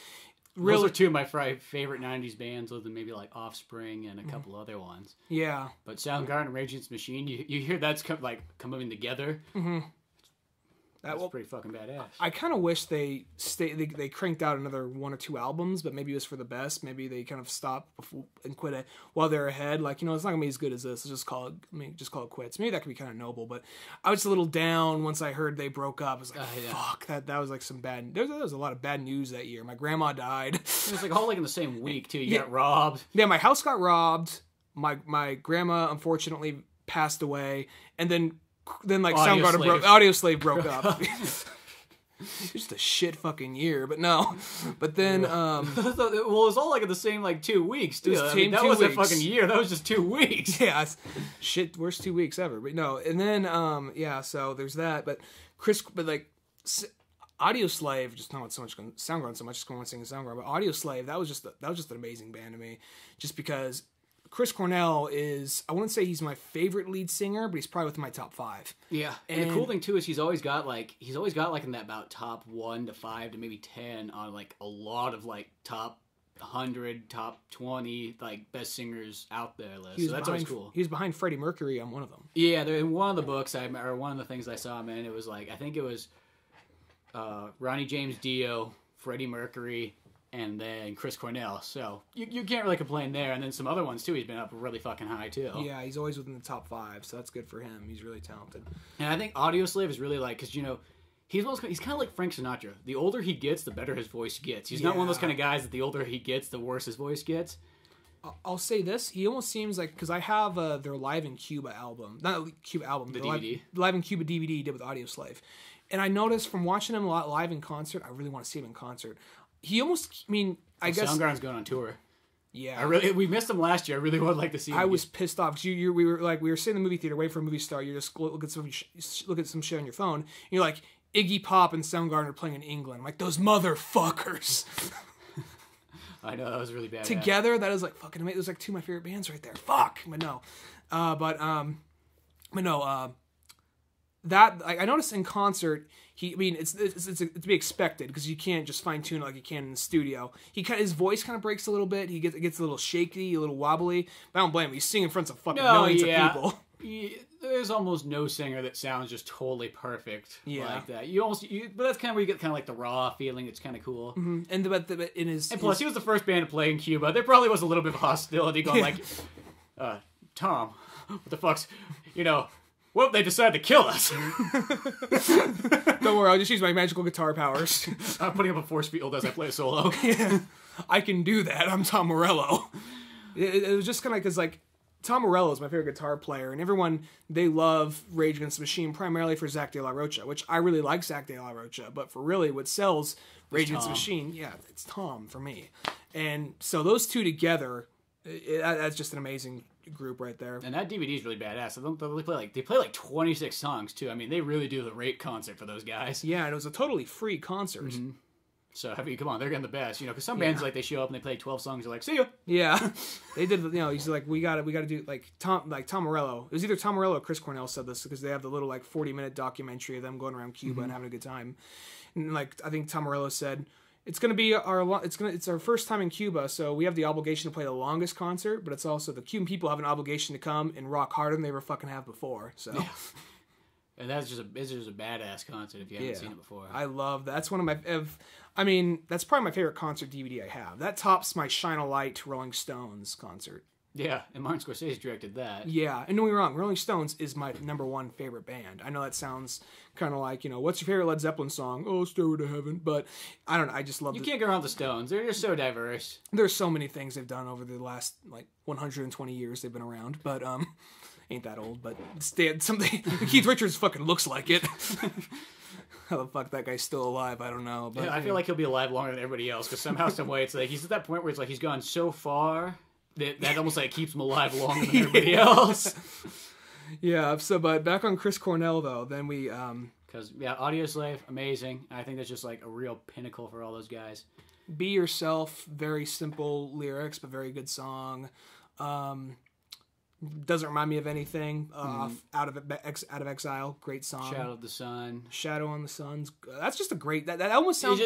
really, those are two of my favorite 90s bands, other than maybe like Offspring and a couple other ones. Yeah. But Soundgarden and Rage Against the Machine, you hear that's coming together. Mm-hmm. That's pretty fucking badass. I kind of wish they cranked out another one or two albums, but maybe it was for the best. Maybe they kind of stopped and quit it while they're ahead. Like, you know, it's not gonna be as good as this. Let's just call it quits. Maybe that could be kind of noble. But I was a little down once I heard they broke up. I was like, fuck, that was like some bad. There was a lot of bad news that year. My grandma died. It was like all like in the same week too. You got robbed. Yeah, my house got robbed. My grandma unfortunately passed away, and then like Audioslave broke up. Just a shit fucking year, but no. But then, well, it was all like in the same like 2 weeks too. That wasn't a fucking year. That was just 2 weeks. Yeah, shit, worst 2 weeks ever. But no, and then so there's that. But Audioslave, just not so much Soundgarden so much, just going singing Soundgarden, but Audioslave, that was just an amazing band to me, just because Chris Cornell is, I wouldn't say he's my favorite lead singer, but he's probably within my top 5. Yeah, and the cool thing too is he's always got like in that about top 1 to 5 to maybe 10 on like a lot of like top 100, top 20 like best singers out there list. So that's always cool. He was behind Freddie Mercury on one of them. Yeah, in one of the books or one of the things I saw, man, it was like I think it was Ronnie James Dio, Freddie Mercury, and then Chris Cornell. So you can't really complain there. And then some other ones too. He's been up really fucking high too. Yeah, he's always within the top 5, so that's good for him. He's really talented. And I think Audioslave is really like, because you know, he's kind of like Frank Sinatra. The older he gets, the better his voice gets. He's not one of those kind of guys that the older he gets, the worse his voice gets. I'll say this: he almost seems like, because I have their Live in Cuba album, not Cuba album, the DVD, Live in Cuba DVD he did with Audioslave, and I noticed from watching him a lot live in concert, I really want to see him in concert. He almost, I guess Soundgarden's going on tour. Yeah, we missed him last year. I really would like to see him. I was pissed off because we were sitting in the movie theater waiting for a movie to start. You just look at some shit on your phone. And you're like, Iggy Pop and Soundgarden are playing in England. I'm like, those motherfuckers. I know, that was really bad. Together, that is like fucking amazing. Those are like two of my favorite bands right there. Fuck, but no, that I noticed in concert. It's to be expected because you can't just fine tune it like you can in the studio. His voice kind of breaks a little bit. It gets a little shaky, a little wobbly. But I don't blame him. He's singing in front of fucking millions of people. There's almost no singer that sounds just totally perfect like that. But that's kind of where you get kind of like the raw feeling. It's kind of cool. Mm-hmm. And plus, he was the first band to play in Cuba. There probably was a little bit of hostility going like, Tom. what the fuck's, whoop, they decided to kill us. Don't worry, I'll just use my magical guitar powers. I'm putting up a force field as I play a solo. Yeah, I can do that. I'm Tom Morello. It was just kind of because, like, Tom Morello is my favorite guitar player, and everyone, they love Rage Against the Machine primarily for Zach De La Rocha, which I really like Zach De La Rocha, but for really what sells Rage Against the Machine, yeah, it's Tom for me. And so those two together, that's just an amazing group right there. And that DVD is really badass. They play like 26 songs too. I mean, they really do the rate concert for those guys. Yeah, and it was a totally free concert. Mm-hmm. So, I mean, come on, they're getting the best, because some bands, like, they show up and they play 12 songs, they're like, see ya! Yeah. They did, he's like, we gotta do, like Tom Morello. It was either Tom Morello or Chris Cornell said this, because they have the little, like, 40-minute documentary of them going around Cuba and having a good time. And, like, I think Tom Morello said, it's our first time in Cuba, so we have the obligation to play the longest concert, but it's also the Cuban people have an obligation to come and rock harder than they ever fucking have before, so... Yeah. And it's just a badass concert if you haven't seen it before. I love that. That's one of my... that's probably my favorite concert DVD I have. That tops my Shine a Light Rolling Stones concert. Yeah, and Martin Scorsese directed that. Yeah, and don't get me wrong, Rolling Stones is my number one favorite band. I know that sounds kind of like, what's your favorite Led Zeppelin song? Oh, Stairway to Heaven. But I don't know, I just love You can't go around the Stones. They're just so diverse. There's so many things they've done over the last, 120 years they've been around. But, ain't that old, but something Keith Richards fucking looks like it. How the fuck that guy's still alive, I don't know. But yeah, I feel like he'll be alive longer than everybody else, because somehow, some way, it's like he's at that point where it's like he's gone so far that almost like keeps him alive longer than everybody else. Yeah, but back on Chris Cornell though, then we because Audioslave, amazing. I think that's just like a real pinnacle for all those guys. Be Yourself, very simple lyrics but very good song. Doesn't remind me of anything. Out of Exile, great song. Shadow on the Sun. That's just a great. That almost sounds.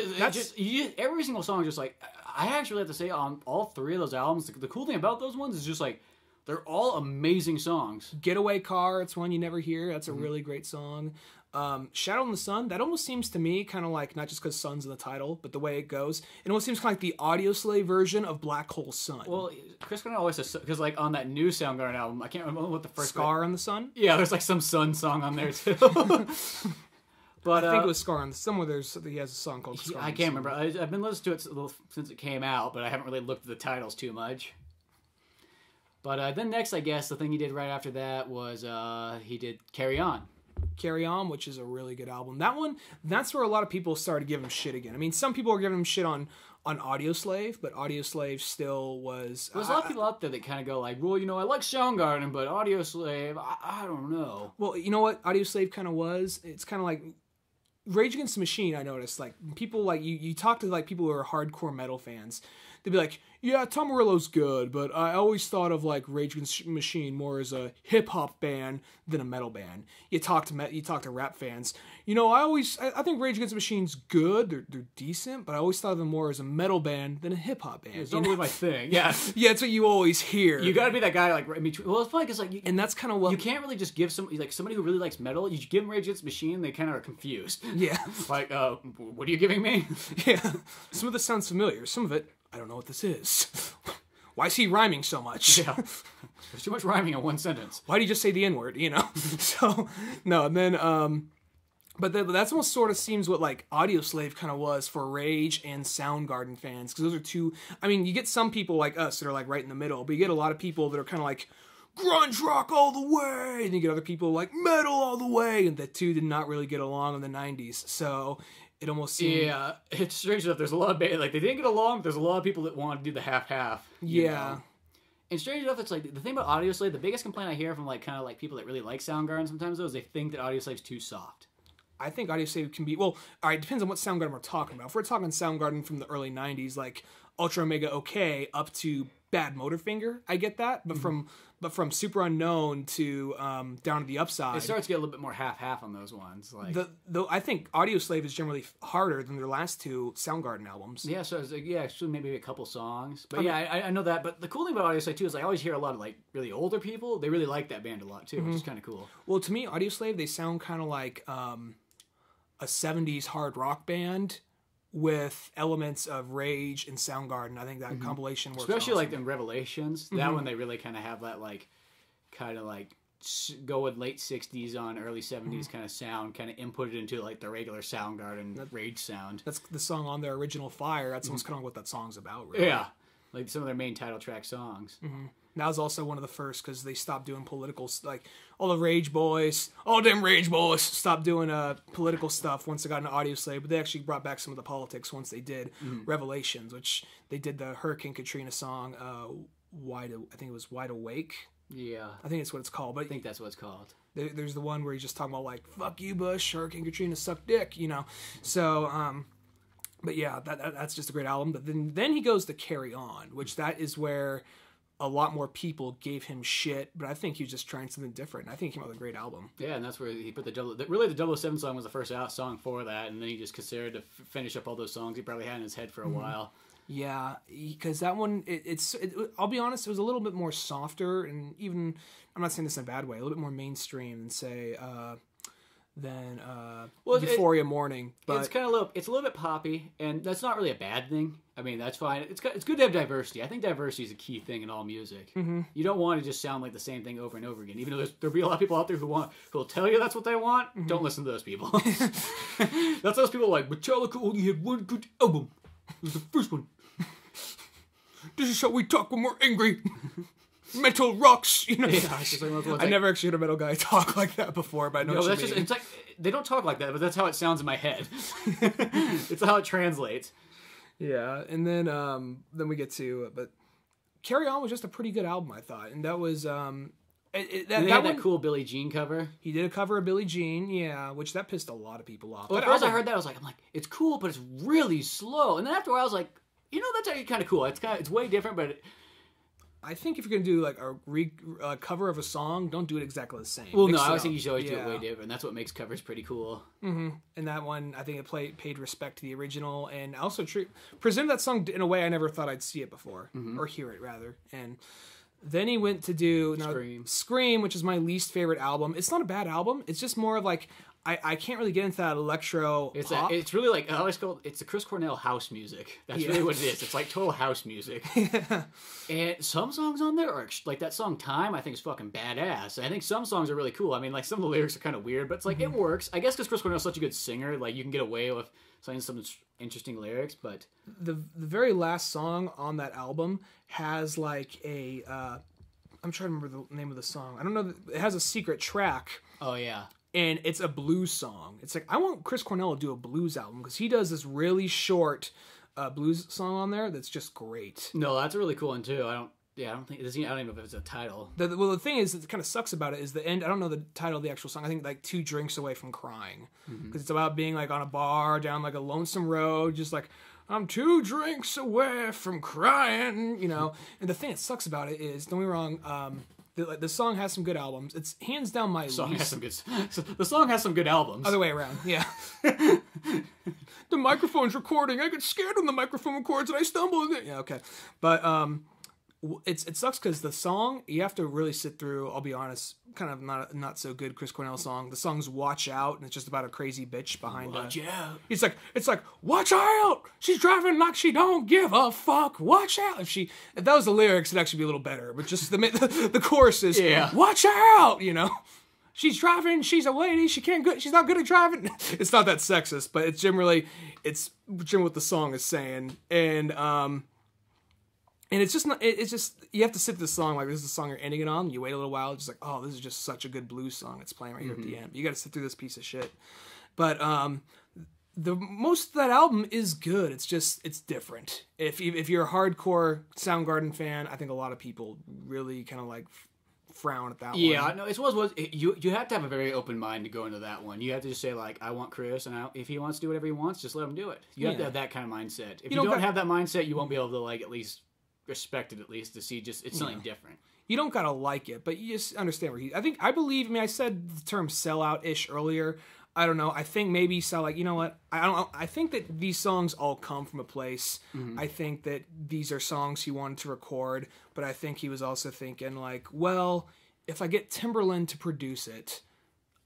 Every single song is just like. I actually have to say on all three of those albums, the cool thing about those ones is just like they're all amazing songs. Getaway Car, it's one you never hear. That's a really great song. Shadow on the Sun, that almost seems to me kind of like, not just because Sun's in the title, but the way it goes, it almost seems kind of like the Audioslave version of Black Hole Sun. Well, Chris Cornell always says, because like on that new Soundgarden album, I can't remember what the first... Scar on the Sun? Yeah, there's like some Sun song on there too. But I think it was Scar on the Sun. He has a song called Scar on the Sun. I can't remember. I've been listening to it since it came out, but I haven't really looked at the titles too much. But then next, I guess, the thing he did right after that was he did Carry On. Carry On, which is a really good album. That's where a lot of people started giving him shit again. I mean, some people were giving him shit on Audioslave, but Audioslave still was... There's a lot of people out there that kind of go like, well, I like Soundgarden, but Audioslave, I don't know. Well, you know what Audioslave kind of was? It's kind of like... Rage Against the Machine, I noticed, like, people, like, you talk to, like, people who are hardcore metal fans, they'd be like, yeah, Tom Morello's good, but I always thought of, like, Rage Against the Machine more as a hip-hop band than a metal band. You talk to rap fans, I think Rage Against the Machine's good, they're decent, but I always thought of them more as a metal band than a hip-hop band. It's not really my thing. Yeah. Yeah, it's what you always hear. You gotta be that guy, like, well, it's funny, because, like... and that's kind of what... You can't really just give somebody who really likes metal, you give them Rage Against the Machine, they kind of are confused. Yeah. Like, what are you giving me? Yeah. Some of this sounds familiar. Some of it, I don't know what this is. Why is he rhyming so much? Yeah. There's too much rhyming in one sentence. Why did you just say the N-word, So, no, and then, but that's almost sort of seems what, like, Audioslave kind of was for Rage and Soundgarden fans, because those are two, I mean, you get some people like us that are, like, right in the middle, but you get a lot of people that are kind of like, grunge rock all the way, and you get other people like metal all the way, and the two did not really get along in the 90s, so it almost seemed... Yeah, it's strange enough, there's a lot of bands, like, they didn't get along, but there's a lot of people that want to do the half-half. Yeah. And strange enough, it's like, the thing about Audioslave, the biggest complaint I hear from, like, kind of, like, people that really like Soundgarden sometimes, though, is they think that Audioslave's too soft. I think Audioslave can be... Well, all right, depends on what Soundgarden we're talking about. If we're talking Soundgarden from the early 90s, like Ultra Omega OK up to Bad Motorfinger, I get that, but from Superunknown to Down to the Upside, it starts to get a little bit more half-half on those ones. Like, though I think Audioslave is generally harder than their last two Soundgarden albums. Yeah, so it's like, actually maybe a couple songs, but I know that. But the cool thing about Audioslave too is I always hear a lot of like really older people. They really like that band a lot too, which is kind of cool. Well, to me, Audioslave, they sound kind of like a 70s hard rock band with elements of Rage and Soundgarden. I think that compilation works especially awesome. like in Revelations. That one they really kind of have that like kind of like go with late 60s on early 70s kind of sound, kind of input it into like the regular Soundgarden Rage sound. That's the song on their original Fire. That's almost kind of what that song's about, really. Yeah, like some of their main title track songs. That was also one of the first, because they stopped doing political, like, all the Rage Boys, all them Rage Boys stopped doing political stuff once they got into Audioslave, but they actually brought back some of the politics once they did Revelations, which they did the Hurricane Katrina song, I think it was Wide Awake. Yeah. I think that's what it's called. But I think that's what it's called. There's the one where he's just talking about, like, fuck you, Bush, Hurricane Katrina sucked dick, you know. So, but yeah, that's just a great album. But then he goes to Carry On, which that is where a lot more people gave him shit, but I think he was just trying something different. I think he came out with a great album. Yeah, and that's where he put the 007 song was the first song for that, and then he just considered to finish up all those songs he probably had in his head for a while. Yeah, because that one, I'll be honest, it was a little bit more softer, and even, I'm not saying this in a bad way, a little bit more mainstream than, say, Euphoria Morning. But it's kind of it's a little bit poppy, and that's not really a bad thing. I mean, that's fine. It's good to have diversity. I think diversity is a key thing in all music. You don't want to just sound like the same thing over and over again. Even though there'll be a lot of people out there who will tell you that's what they want. Don't listen to those people. That's those people like Metallica only had one good album. It was the first one. This is how we talk when we're angry. Metal rocks, you know. Yeah, I never actually heard a metal guy talk like that before, but I know what you mean. It's like they don't talk like that, but that's how it sounds in my head. It's how it translates. Yeah, and then we get to, but Carry On was just a pretty good album, I thought, and that was that cool Billie Jean cover. He did a cover of Billie Jean, yeah, which that pissed a lot of people off. Well, at first I heard that, I'm like, it's cool, but it's really slow. And then after a while, I was like, that's actually kind of cool. It's way different, but I think if you're gonna do like a cover of a song, don't do it exactly the same. Well, no, I always think you should always do it way different. That's what makes covers pretty cool. And that one, I think it paid respect to the original, and also presented that song in a way I never thought I'd see it before, or hear it rather. And then he went to do Scream, which is my least favorite album. It's not a bad album. It's just more of like, I can't really get into that electro pop. It's really like, I always call it's the Chris Cornell house music. That's really what it is. It's like total house music. And some songs on there are, like that song Time, I think is fucking badass. I think some songs are really cool. I mean, like some of the lyrics are kind of weird, but it's like, it works. I guess because Chris Cornell's such a good singer, like you can get away with saying some interesting lyrics, but... The very last song on that album has like a... I'm trying to remember the name of the song. I don't know. It has a secret track. Oh, yeah. And it's a blues song. It's like, I want Chris Cornell to do a blues album, because he does this really short blues song on there that's just great. No, that's a really cool one too. I don't even know if it's a title. The thing is, that kind of sucks about it is the end. I don't know the title of the actual song. I think like 2 Drinks Away from Crying, because it's about being like on a bar down like a lonesome road, just like, I'm 2 drinks away from crying, you know. And the thing that sucks about it is, don't get me wrong, the song has some good albums. It's hands down my least. The song has some good albums. Other way around, yeah. The microphone's recording. I get scared when the microphone records and I stumble. Yeah, okay. But it sucks because the song, you have to really sit through, I'll be honest, kind of not so good Chris Cornell song. The song's Watch Out, and it's just about a crazy bitch behind Watch out. It's like, watch out! She's driving like she don't give a fuck. Watch out! If that was the lyrics, it'd actually be a little better. But just the chorus is, watch out! You know? She's driving, she's a lady, she's not good at driving. It's not that sexist, but it's generally what the song is saying. And it's just, you have to sit to the song like this is the song you're ending it on. You wait a little while, it's just like, oh, this is just such a good blues song. It's playing right here at the end. You got to sit through this piece of shit. But the most of that album is good. It's different. If you're a hardcore Soundgarden fan, I think a lot of people really kind of like frown at that one. Yeah, no, you have to have a very open mind to go into that one. You have to just say like, I want Chris, and if he wants to do whatever he wants, just let him do it. You have to have that kind of mindset. If you don't have that mindset, you won't be able to like at least respect it, at least to see it's something different. You don't gotta like it, but you just understand where I said the term sellout-ish earlier. I don't know. I think maybe you know what? I think that these songs all come from a place. I think that these are songs he wanted to record, but I think he was also thinking like, well, if I get Timberland to produce it,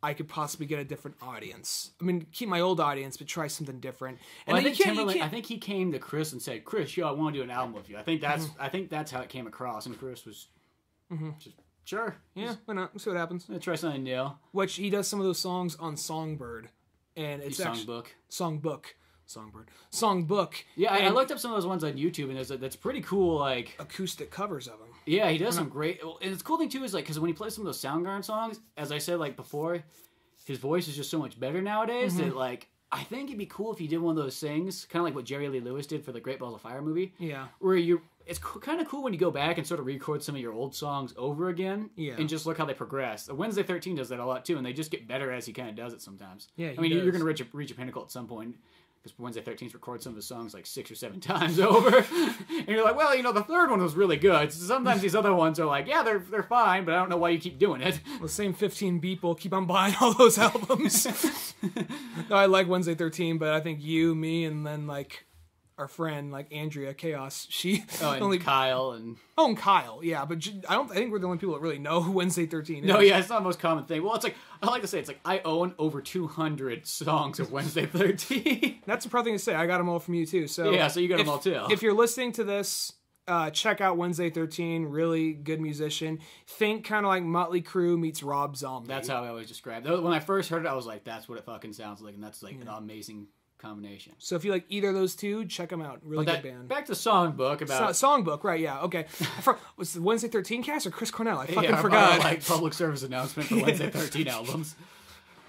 I could possibly get a different audience. I mean, keep my old audience, but try something different. And I think he came to Chris and said, "Chris, I want to do an album with you." I think that's how it came across, and Chris was just Sure. Yeah, why not? We'll see what happens. I'm gonna try something new. Which he does some of those songs on Songbird, and it's Songbook. Songbook. Yeah, I looked up some of those ones on YouTube, and that's pretty cool. Like acoustic covers of them. Yeah, he does some great. And it's cool thing too is like because when he plays some of those Soundgarden songs, as I said like before, his voice is just so much better nowadays that like I think it'd be cool if he did one of those things, kind of like what Jerry Lee Lewis did for the Great Balls of Fire movie. Yeah, where it's kind of cool when you go back and sort of record some of your old songs over again, and just look how they progress. The Wednesday 13 does that a lot too, and they just get better as he kind of does it sometimes. Yeah, I mean you're gonna reach a pinnacle at some point. Because Wednesday 13th records some of his songs like 6 or 7 times over. And you're like, well, the third one was really good. So sometimes these other ones are like, yeah, they're fine, but I don't know why you keep doing it. Well, the same 15 people keep on buying all those albums. No, I like Wednesday 13, but I think you, me, and then like our friend, like Andrea Chaos, she... and Kyle and... Oh, and Kyle, yeah, but I think we're the only people that really know who Wednesday 13 is. No, yeah, it's not the most common thing. Well, it's like, I like to say, it's like, I own over 200 songs of Wednesday 13. That's a proud thing to say. I got them all from you, too. So yeah, so you got them all, too. If you're listening to this, check out Wednesday 13, really good musician. Think kind of like Motley Crue meets Rob Zombie. That's how I always describe it. When I first heard it, I was like, that's what it fucking sounds like, and that's like an amazing combination. So if you like either of those two, check them out. Really good band. Back to Songbook about Songbook, right? Yeah, okay. Was the Wednesday 13 cast or Chris Cornell? I fucking forgot. Like public service announcement for Wednesday 13 albums.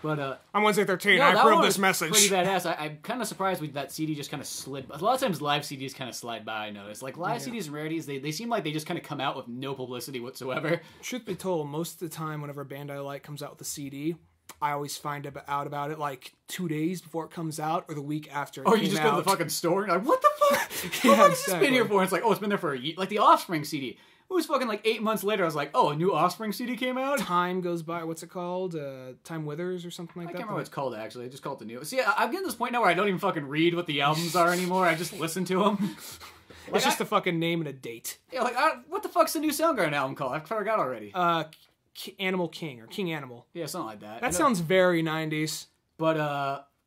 But on Wednesday 13, I approve this message. Pretty badass. I'm kind of surprised with that CD just kind of slid. A lot of times live CDs kind of slide by. I noticed like live CDs and rarities, they seem like they just kind of come out with no publicity whatsoever. Truth be told, most of the time, whenever a band I like comes out with a CD, I always find out about it like 2 days before it comes out or the week after. Or you just go to the fucking store and you're like, what the fuck? How long has this been here for? And it's like, oh, it's been there for a year. Like the Offspring CD. It was fucking like 8 months later. I was like, oh, a new Offspring CD came out? Time goes by. What's it called? Time Withers or something like that? I can't remember what it's called, actually. I just called it the new. See, I'm getting to this point now where I don't even fucking read what the albums are anymore. I just listen to them. It's just a fucking name and a date. Yeah, like, what the fuck's the new Soundgarden album called? I forgot already. Animal King or King Animal. Yeah, something like that. That sounds very 90s. But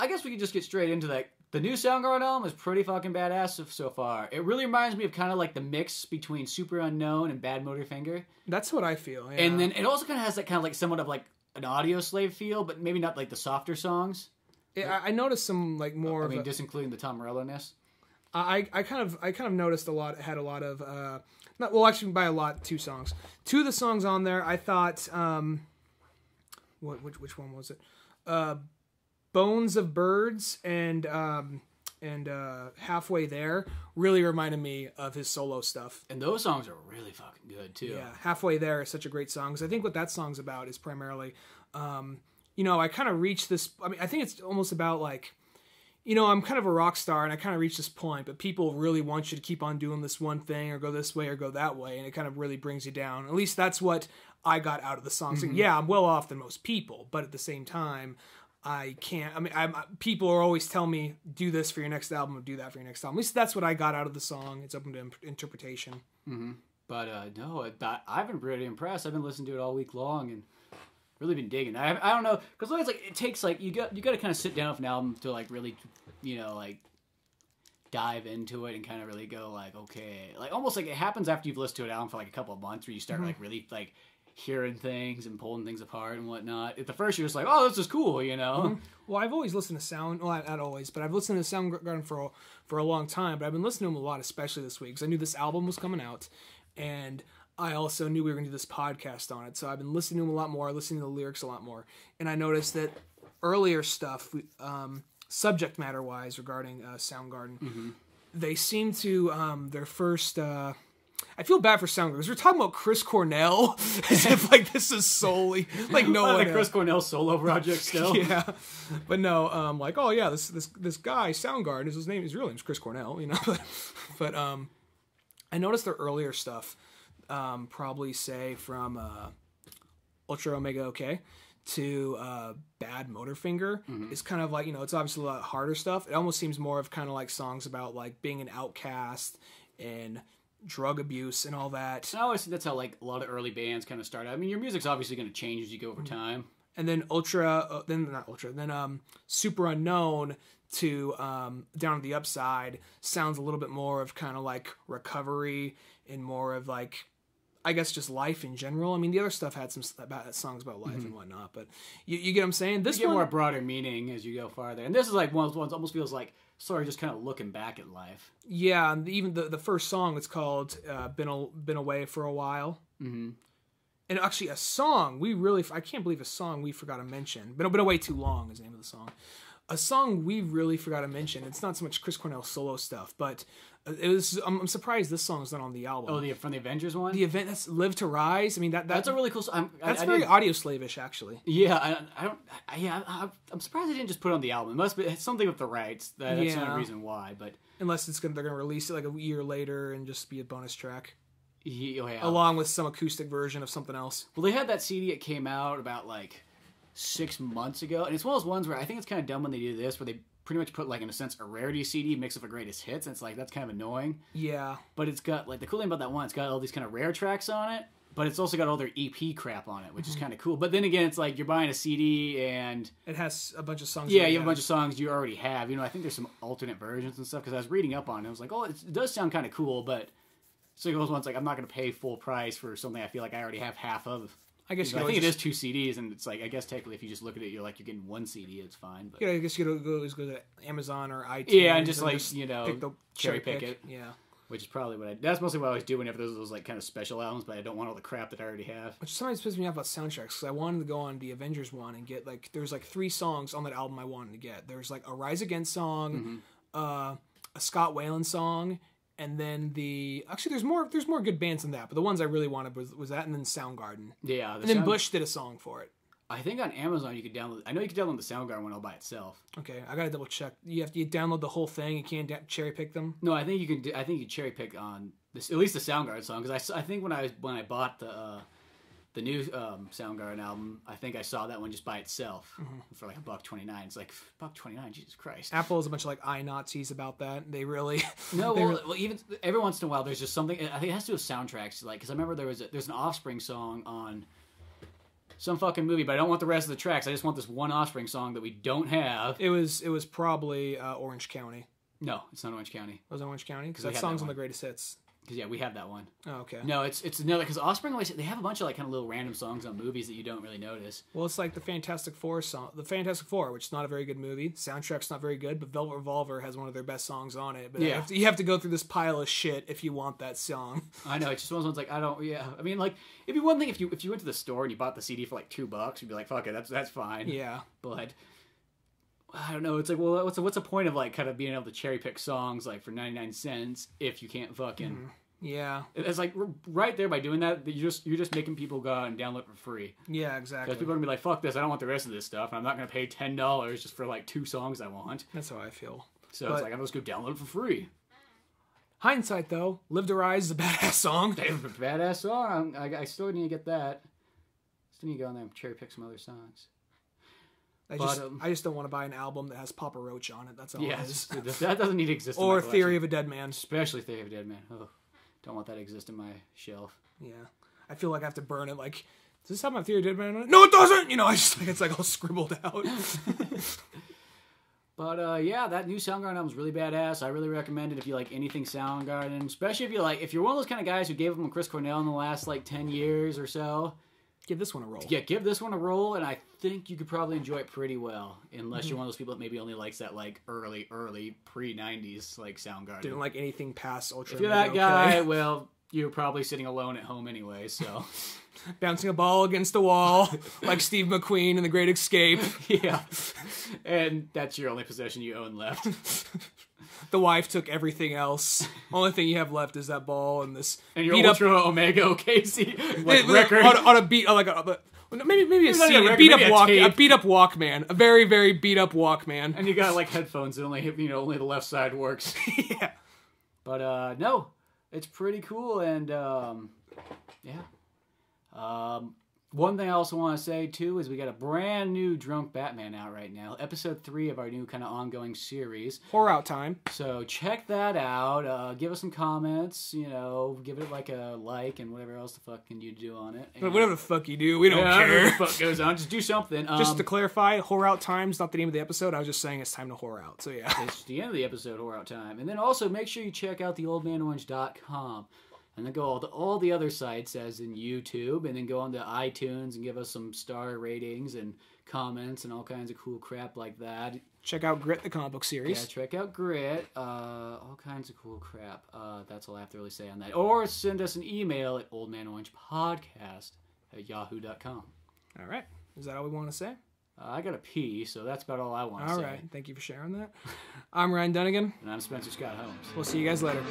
I guess we could just get straight into that. The new Soundgarden album is pretty fucking badass so far. It really reminds me of kind of like the mix between Superunknown and Bad Motorfinger. That's what I feel, yeah. And then it also kind of has that kind of like somewhat of like an Audioslave feel, but maybe not like the softer songs. I noticed some like more just including the Tom Morello-ness. I kind of noticed had a lot of actually by a lot 2 songs. 2 of the songs on there I thought which one was it? Bones of Birds and Halfway There really reminded me of his solo stuff. And those songs are really fucking good too. Yeah, Halfway There is such a great song because I think what that song's about is primarily I kind of reached this. I mean, I think it's almost about like, I'm kind of a rock star and I kind of reached this point, but people really want you to keep on doing this one thing or go this way or go that way. And it kind of really brings you down. At least that's what I got out of the song. So, yeah, I'm well off than most people, but at the same time, I can't. I mean, people are always telling me, do this for your next album or do that for your next album. At least that's what I got out of the song. It's open to interpretation. Mm-hmm. But no, I've been pretty impressed. I've been listening to it all week long and really been digging. I don't know, because it's like it takes like you got to kind of sit down with an album to like really like dive into it and kind of really go like, okay, like almost like it happens after you've listened to an album for like a couple of months where you start like really like hearing things and pulling things apart and whatnot. At the first you're just like, oh, this is cool, Well, I've always listened to not always, but I've listened to Soundgarden for a long time, but I've been listening to them a lot, especially this week, because I knew this album was coming out, and I also knew we were going to do this podcast on it, so I've been listening to them a lot more, listening to the lyrics a lot more, and I noticed that earlier stuff, subject matter-wise, regarding Soundgarden, they seem to, their first... I feel bad for Soundgarden because we're talking about Chris Cornell as if like this is solely like no one. Like Chris Cornell solo project still. Yeah, but no, like oh yeah, this guy Soundgarden his real name's Chris Cornell, but I noticed their earlier stuff, probably say from Ultra Omega OK to Bad Motorfinger is kind of like it's obviously a lot harder stuff. It almost seems more of kind of like songs about like being an outcast and drug abuse and all that. I always think that's how like a lot of early bands kind of start out. I mean, your music's obviously going to change as you go over time. And then then Superunknown to Down to the Upside sounds a little bit more of kind of like recovery and more of like I guess just life in general. I mean, the other stuff had some songs about life and whatnot, but you get what I'm saying? This you get one, more broader meaning as you go farther. And this is like one of those ones almost feels like sort of just kind of looking back at life. yeah, and even the first song, it's called Been Away for a While. Mm-hmm. And actually a song I can't believe a song we forgot to mention. Been Away Too Long is the name of the song. A song we really forgot to mention. It's not so much Chris Cornell solo stuff, but I'm surprised this song's not on the album. Oh, from the Avengers one? The event that's Live to Rise. I mean that's a really cool song. That's very Audioslave-ish, actually. Yeah, I'm surprised they didn't just put it on the album. It must be something with the rights. That's the only reason why. But unless they're gonna release it like a year later and just be a bonus track. Yeah. Along with some acoustic version of something else. Well, they had that CD that came out about like 6 months ago, and it's one of those ones where I think it's kind of dumb when they do this, where they pretty much put like in a sense a rarity CD mix of a greatest hits, and it's like that's kind of annoying. Yeah. But it's got like the cool thing about that one, it's got all these kind of rare tracks on it, but it's also got all their EP crap on it, which is kind of cool. But then again, it's like you're buying a CD and it has a bunch of songs. Yeah, you have a bunch of songs you already have. I think there's some alternate versions and stuff because I was reading up on it. I was like, oh, it does sound kind of cool, but so those ones like I'm not going to pay full price for something I feel like I already have half of. I guess I think it is 2 CDs, and it's like I guess technically if you just look at it, you're getting 1 CD. It's fine. But yeah, I guess you go to Amazon or iTunes. Yeah, and just pick the cherry pick it. Yeah, which is probably that's mostly what I always do whenever there's those like kind of special albums, but I don't want all the crap that I already have. Which sometimes pisses me off about soundtracks because I wanted to go on the Avengers one and get there's 3 songs on that album I wanted to get. There's like a Rise Against song, a Scott Weiland song. And then there's more good bands than that, but the ones I really wanted was that, and then Soundgarden. Yeah, and then Bush did a song for it. I think on Amazon you could download. I know you could download the Soundgarden one all by itself. Okay, I gotta double check. You download the whole thing. You can't cherry pick them. No, I think you can. I think you cherry pick on this, at least the Soundgarden song, because I think when I bought the new Soundgarden album, I think I saw that one just by itself for like $1.29. It's like $1.29, Jesus Christ. Apple is a bunch of like I-Nazis about that. They really well, even every once in a while, there's just something. I think it has to do with soundtracks, like because I remember there's an Offspring song on some fucking movie, but I don't want the rest of the tracks. I just want this one Offspring song that we don't have. It was probably Orange County. No, it's not Orange County. Was it Orange County? Because that song's on the greatest hits. Because yeah, we have that one. Oh, okay. No, it's another, because Offspring always, they have a bunch of like kind of little random songs on movies that you don't really notice. Well, it's like the Fantastic Four song, which is not a very good movie. Soundtrack's not very good, but Velvet Revolver has one of their best songs on it. But yeah, you have to go through this pile of shit if you want that song. I know, it's just one of those ones like I mean, like it'd be one thing if you went to the store and you bought the CD for like $2, you'd be like, fuck it, that's fine. Yeah, but I don't know. It's like, well, what's the point of like kind of being able to cherry pick songs like for 99 cents if you can't fucking. Yeah, it's like right there by doing that, you're just making people go out and download it for free. Yeah, exactly. Because people are gonna be like, "Fuck this! I don't want the rest of this stuff. And I'm not gonna pay $10 just for like 2 songs I want." That's how I feel. So it's like I'm just gonna download it for free. Hindsight, though, "Live to Rise" is a badass song. It's a badass song. I still need to get that. Still need to go on there and cherry pick some other songs. I just don't want to buy an album that has Papa Roach on it. That's all it is. That doesn't need to exist. Or Theory of a Dead Man. Especially Theory of a Dead Man. Oh. Don't want that to exist in my shelf. Yeah. I feel like I have to burn it. Like, does this have my Theory of Dead Man on it? No, it doesn't! It's like all scribbled out. But, yeah, that new Soundgarden album is really badass. I really recommend it if you like anything Soundgarden. Especially if you're one of those kind of guys who gave them a Chris Cornell in the last, 10 years or so. Give this one a roll. Yeah, give this one a roll, and I think you could probably enjoy it pretty well. Unless you're one of those people that maybe only likes that, early, pre-90s, Soundgarden. Didn't like anything past Ultra. If you're that guy, well, you're probably sitting alone at home anyway, so. Bouncing a ball against the wall, like Steve McQueen in The Great Escape. Yeah. And that's your only possession you own left. The wife took everything else. Only thing you have left is that ball and this. And your Ultra Omega OKC record on a beat, maybe a CD, a beat up Walkman, a very very beat up Walkman. And you got headphones that only only the left side works. Yeah. But no, it's pretty cool, and yeah. One thing I also want to say, too, is we got a brand new Drunk Batman out right now. Episode 3 of our new kind of ongoing series. Horror Out Time. So check that out. Give us some comments. Give it a like and whatever else the fuck can you do on it. And whatever the fuck you do, we don't care. Whatever the fuck goes on. Just do something. Just to clarify, Horror Out Time's not the name of the episode. I was just saying it's time to horror out. So yeah. It's the end of the episode, Horror Out Time. And then also make sure you check out theoldmanorange.com. And then go to all the other sites, as in YouTube, and then go onto iTunes and give us some star ratings and comments and all kinds of cool crap like that. Check out Grit, the comic book series. Yeah, check out Grit. All kinds of cool crap. That's all I have to really say on that. Or send us an email at oldmanorangepodcast@yahoo.com. All right. Is that all we want to say? I got to pee, so that's about all I want to say. All right. Thank you for sharing that. I'm Ryan Dunigan. And I'm Spencer Scott Holmes. We'll see you guys later.